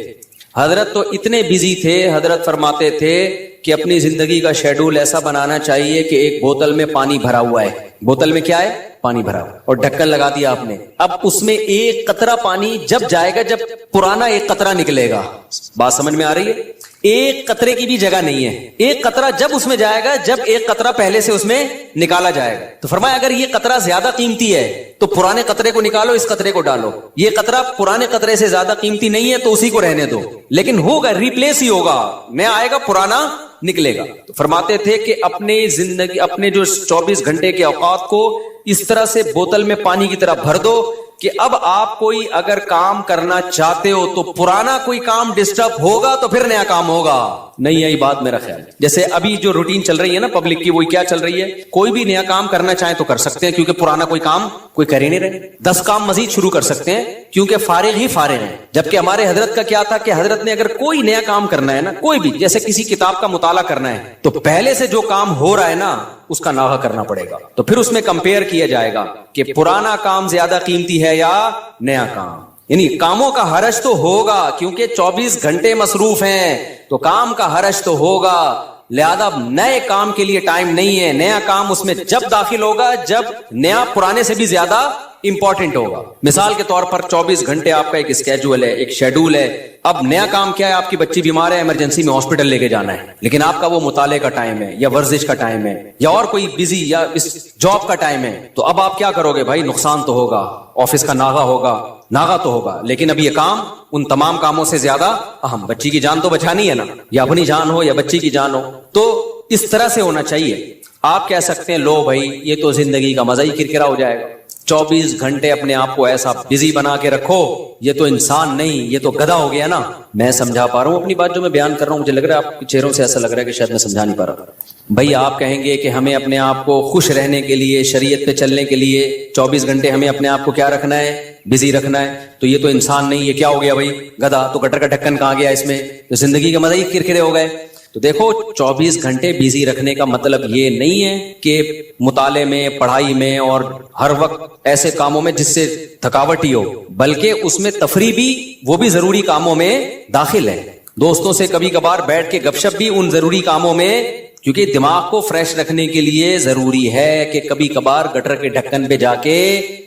حضرت تو اتنے بزی تھے, حضرت فرماتے تھے کہ اپنی زندگی کا شیڈول ایسا بنانا چاہیے کہ ایک بوتل میں پانی بھرا ہوا ہے, بوتل میں کیا ہے, پانی بھرا ہوا, اور ڈھکن لگا دیا آپ نے. اب اس میں ایک قطرہ پانی جب جائے گا جب پرانا ایک قطرہ نکلے گا. بات سمجھ میں آ رہی ہے؟ ایک قطرے کی بھی جگہ نہیں ہے. ایک قطرہ جب اس میں جائے گا جب ایک قطرہ پہلے سے اس میں نکالا جائے گا. تو فرمایا اگر یہ قطرہ زیادہ قیمتی ہے تو پرانے قطرے کو نکالو, اس قطرے کو ڈالو. یہ قطرہ پرانے قطرے سے زیادہ قیمتی نہیں ہے تو اسی کو رہنے دو, لیکن ہوگا, ریپلیس ہی ہوگا, نیا آئے گا, پرانا نکلے گا. تو فرماتے تھے کہ اپنی زندگی, اپنے جو 24 گھنٹے کے اوقات کو اس طرح سے بوتل میں پانی کی طرح بھر دو کہ اب آپ کوئی اگر کام کرنا چاہتے ہو تو پرانا کوئی کام ڈسٹرب ہوگا تو پھر نیا کام ہوگا. نہیں یہی بات میرا خیال. جیسے ابھی جو روٹین چل رہی ہے نا پبلک کی, وہی کیا چل رہی ہے, کوئی بھی نیا کام کرنا چاہیں تو کر سکتے ہیں کیونکہ پرانا کوئی کام کوئی کر ہی نہیں رہے. 10 کام مزید شروع کر سکتے ہیں کیونکہ فارغ ہی فارغ ہیں. جبکہ ہمارے حضرت کا کیا تھا کہ حضرت نے اگر کوئی نیا کام کرنا ہے نا, کوئی بھی, جیسے کسی کتاب کا مطالعہ کرنا ہے تو پہلے سے جو کام ہو رہا ہے نا اس کا ناغہ کرنا پڑے گا. تو پھر اس میں کمپیئر کیا جائے گا کہ پرانا کام زیادہ قیمتی ہے یا نیا کام. یعنی کاموں کا حرج تو ہوگا کیونکہ 24 گھنٹے مصروف ہیں تو کام کا حرج تو ہوگا, لہذا اب نئے کام کے لیے ٹائم نہیں ہے. نیا کام اس میں جب داخل ہوگا جب نیا پرانے سے بھی زیادہ امپورٹنٹ ہوگا. مثال کے طور پر 24 گھنٹے آپ کا ایک اسکیجول ہے, ایک شیڈول ہے. اب نیا کام کیا ہے, آپ کی بچی بیمار ہے, ایمرجنسی میں ہاسپٹل لے کے جانا ہے, لیکن آپ کا وہ مطالعے کا ٹائم ہے یا ورزش کا ٹائم ہے یا اور کوئی بزی یا اس جاب کا ٹائم ہے. تو اب آپ کیا کرو گے بھائی؟ نقصان تو ہوگا, آفس کا ناغہ تو ہوگا, لیکن اب یہ کام ان تمام کاموں سے زیادہ اہم. بچی کی جان تو بچانی ہے نا, یا اپنی جان ہو یا بچی کی جان ہو. تو اس طرح سے ہونا چاہیے. آپ کہہ سکتے ہیں لو بھائی یہ تو زندگی کا مزہ ہی کرکرا ہو جائے گا, 24 گھنٹے اپنے آپ کو ایسا بزی بنا کے رکھو, یہ تو انسان نہیں, یہ تو گدھا ہو گیا نا. میں سمجھا پا رہا ہوں اپنی بات جو میں بیان کر رہا ہوں, مجھے لگ رہا ہے آپ کے چہروں سے ایسا لگ رہا ہے کہ شاید میں سمجھا نہیں پا رہا. بھائی آپ کہیں گے کہ ہمیں اپنے آپ کو خوش رہنے کے لیے, شریعت پہ چلنے کے لیے 24 گھنٹے ہمیں اپنے آپ کو کیا رکھنا ہے؟ بزی رکھنا ہے. تو یہ تو انسان نہیں, یہ کیا ہو گیا بھائی؟ گدھا. تو گٹر کا ڈھکن کہاں گیا اس میں؟ تو زندگی کے مزے ہی کرکرے ہو گئے. تو دیکھو 24 گھنٹے بزی رکھنے کا مطلب یہ نہیں ہے کہ مطالعے میں, پڑھائی میں اور ہر وقت ایسے کاموں میں جس سے تھکاوٹ ہی ہو, بلکہ اس میں تفریح بھی, وہ بھی ضروری کاموں میں داخل ہے. دوستوں سے کبھی کبھار بیٹھ کے گپ شپ بھی ان ضروری کاموں میں, کیونکہ دماغ کو فریش رکھنے کے لیے ضروری ہے کہ کبھی کبھار گٹر کے ڈھکن پہ جا کے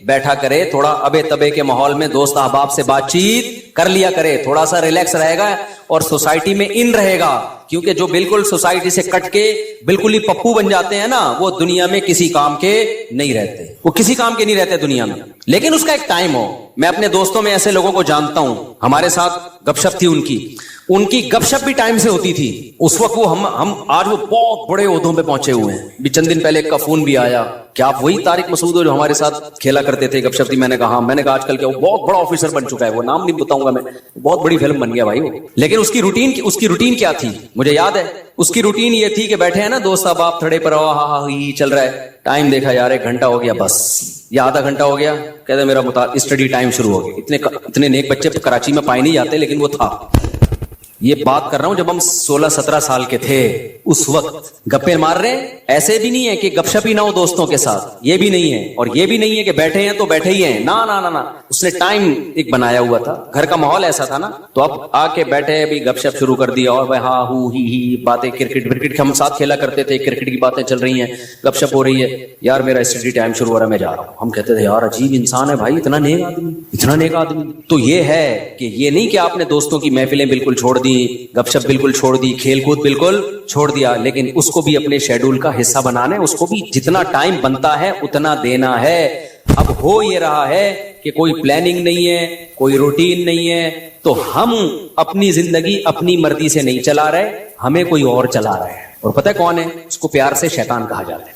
بیٹھا کرے, تھوڑا ابے تبے کے ماحول میں دوست احباب سے بات چیت کر لیا کرے, تھوڑا سا ریلیکس رہے گا اور سوسائٹی میں ان رہے گا. کیونکہ جو بالکل سوسائٹی سے کٹ کے بالکل ہی پپو بن جاتے ہیں نا, وہ دنیا میں کسی کام کے نہیں رہتے, وہ کسی کام کے نہیں رہتے دنیا میں. لیکن اس کا ایک ٹائم ہو. میں اپنے دوستوں میں ایسے لوگوں کو جانتا ہوں, ہمارے ساتھ گپ شپ تھی ان کی گپ شپ بھی ٹائم سے ہوتی تھی. اس وقت وہ ہم آج وہ بہت بڑے عہدوں پہ پہنچے ہوئے ہیں. بھی چند دن پہلے ایک کا فون بھی آیا کہ آپ وہی طارق مسعود ہو جو ہمارے ساتھ کھیلا کرتے تھے, گپ شپ تھی. میں نے کہا, میں نے کہا آج کل کیا وہ بہت بڑا آفیسر بن چکا ہے, وہ نام نہیں بتاؤں گا میں, بہت بڑی فلم بن گیا بھائی وہ. لیکن اس کی روٹین کیا تھی مجھے یاد ہے. اس کی روٹین یہ تھی کہ بیٹھے ہیں نا دوست احباب تھڑے پر, ہی چل رہا ہے, ٹائم دیکھا یار 1 گھنٹہ ہو گیا بس, یا آدھا گھنٹہ ہو گیا, کہتے میرا اسٹڈی ٹائم شروع ہو گیا. اتنے نیک بچے کراچی میں پائے نہیں جاتے, لیکن وہ تھا. یہ بات کر رہا ہوں جب ہم 16-17 سال کے تھے, اس وقت گپے مار رہے ہیں. ایسے بھی نہیں ہے کہ گپ شپ ہی نہ ہو دوستوں کے ساتھ, یہ بھی نہیں ہے. اور یہ بھی نہیں ہے کہ بیٹھے ہیں تو بیٹھے ہی ہیں, نہ. اس نے ٹائم ایک بنایا ہوا تھا, گھر کا ماحول ایسا تھا نا, تو اب آ کے بیٹھے بھی گپ شپ شروع کر دیا. اور ہاں ہی باتیں, کرکٹ ہم ساتھ کھیلا کرتے تھے, کرکٹ کی باتیں چل رہی ہیں, گپ شپ ہو رہی ہے. یار میرا اسٹڈی ٹائم شروع ہو رہا ہے, میں جا رہا ہوں. ہم کہتے تھے یار عجیب انسان ہے بھائی, اتنا نیک آدمی. تو یہ ہے کہ یہ نہیں کہ آپ نے دوستوں کی محفلیں بالکل چھوڑ دی, گپ شپ بالکل چھوڑ دی, کھیل کود بالکل چھوڑ دیا, لیکن اس کو بھی اپنے شیڈول کا حصہ بنانا ہے. اس کو بھی جتنا ٹائم بنتا ہے اتنا دینا ہے. اب ہو یہ رہا ہے کہ کوئی پلاننگ نہیں ہے, کوئی روٹین نہیں ہے, تو ہم اپنی زندگی اپنی مرضی سے نہیں چلا رہے, ہمیں کوئی اور چلا رہا ہے. اور پتہ ہے کون ہے؟ اس کو پیار سے شیطان کہا جاتا ہے.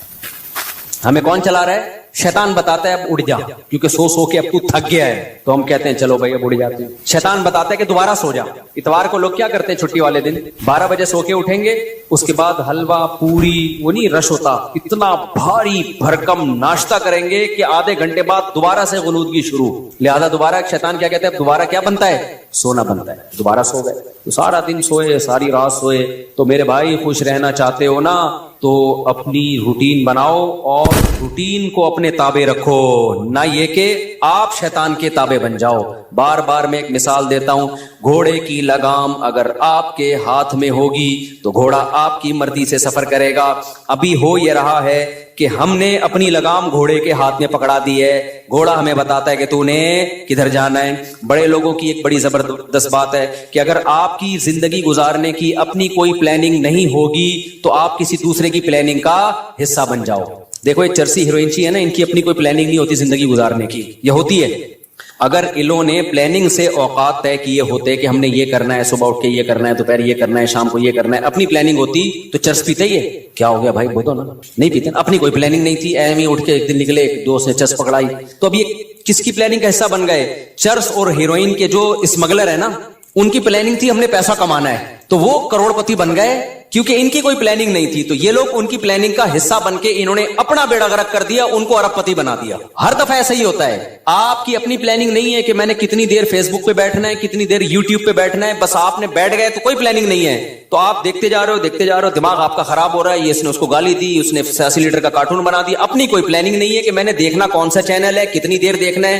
ہمیں کون چلا رہا ہے؟ شیطان بتاتا ہے اب اڑ جا, کیونکہ سو کے اب تو تھک گیا ہے, تو ہم کہتے ہیں چلو بھائی اب اڑ جاتے ہیں. شیطان بتاتا ہے کہ دوبارہ سو جا. اتوار کو لوگ کیا کرتے ہیں چھٹی والے دن, 12 بجے سو کے اٹھیں گے, اس کے بعد حلوہ پوری, وہ نہیں رش ہوتا, اتنا بھاری بھرکم ناشتہ کریں گے کہ آدھے گھنٹے بعد دوبارہ سے غنودگی شروع. لہذا دوبارہ شیطان کیا کہتا ہے, دوبارہ کیا بنتا ہے؟ سونا بنتا ہے. دوبارہ سو گئے تو سارا دن سوئے, ساری رات سوئے. تو میرے بھائی خوش رہنا چاہتے ہو نا, تو اپنی روٹین بناؤ اور روٹین کو اپنے تابع رکھو, نہ یہ کہ آپ شیطان کے تابع بن جاؤ. بار بار میں ایک مثال دیتا ہوں, گھوڑے کی لگام اگر آپ کے ہاتھ میں ہوگی تو گھوڑا آپ کی مرضی سے سفر کرے گا. ابھی ہو یہ رہا ہے کہ ہم نے اپنی لگام گھوڑے کے ہاتھ میں پکڑا دی ہے, گھوڑا ہمیں بتاتا ہے کہ تو نے کدھر جانا ہے. بڑے لوگوں کی ایک بڑی زبردست بات ہے کہ اگر آپ کی زندگی گزارنے کی اپنی کوئی پلاننگ نہیں ہوگی تو آپ کسی دوسرے کی پلاننگ کا حصہ بن جاؤ. دیکھو یہ چرسی ہیروئنچی ہے نا, ان کی اپنی کوئی پلاننگ نہیں ہوتی زندگی گزارنے کی. یہ ہوتی ہے اگر انہوں نے پلاننگ سے اوقات طے کیے ہوتے کہ ہم نے یہ کرنا ہے, صبح اٹھ کے یہ کرنا ہے, دوپہر یہ کرنا ہے, شام کو یہ کرنا ہے, اپنی پلاننگ ہوتی تو چرس پیتے ہی ہے. کیا ہو گیا بھائی, بولو نا, نہیں پیتے. اپنی کوئی پلاننگ نہیں تھی, ایم ہی اٹھ کے ایک دن نکلے, ایک دوست نے چرس پکڑائی. تو اب یہ کس کی پلاننگ کا حصہ بن گئے؟ چرس اور ہیروئن کے جو اسمگلر ہے نا, ان کی پلاننگ تھی ہم نے پیسہ کمانا ہے, تو وہ کروڑ پتی بن گئے, کیونکہ ان کی کوئی پلاننگ نہیں تھی. تو یہ لوگ ان کی پلاننگ کا حصہ بن کے انہوں نے اپنا بیڑا غرق کر دیا, ان کو ارب پتی بنا دیا. ہر دفعہ ایسا ہی ہوتا ہے. آپ کی اپنی پلاننگ نہیں ہے کہ میں نے کتنی دیر فیس بک پہ بیٹھنا ہے, کتنی دیر یوٹیوب پہ بیٹھنا ہے, بس آپ نے بیٹھ گئے تو کوئی پلاننگ نہیں ہے. تو آپ دیکھتے جا رہے ہو, دماغ آپ کا خراب ہو رہا ہے. یہ اس نے اس کو گالی دی, اس نے 86 لیٹر کا کارٹون بنا دیا. اپنی کوئی پلاننگ نہیں ہے کہ میں نے دیکھنا کون سا چینل ہے, کتنی دیر دیکھنا ہے.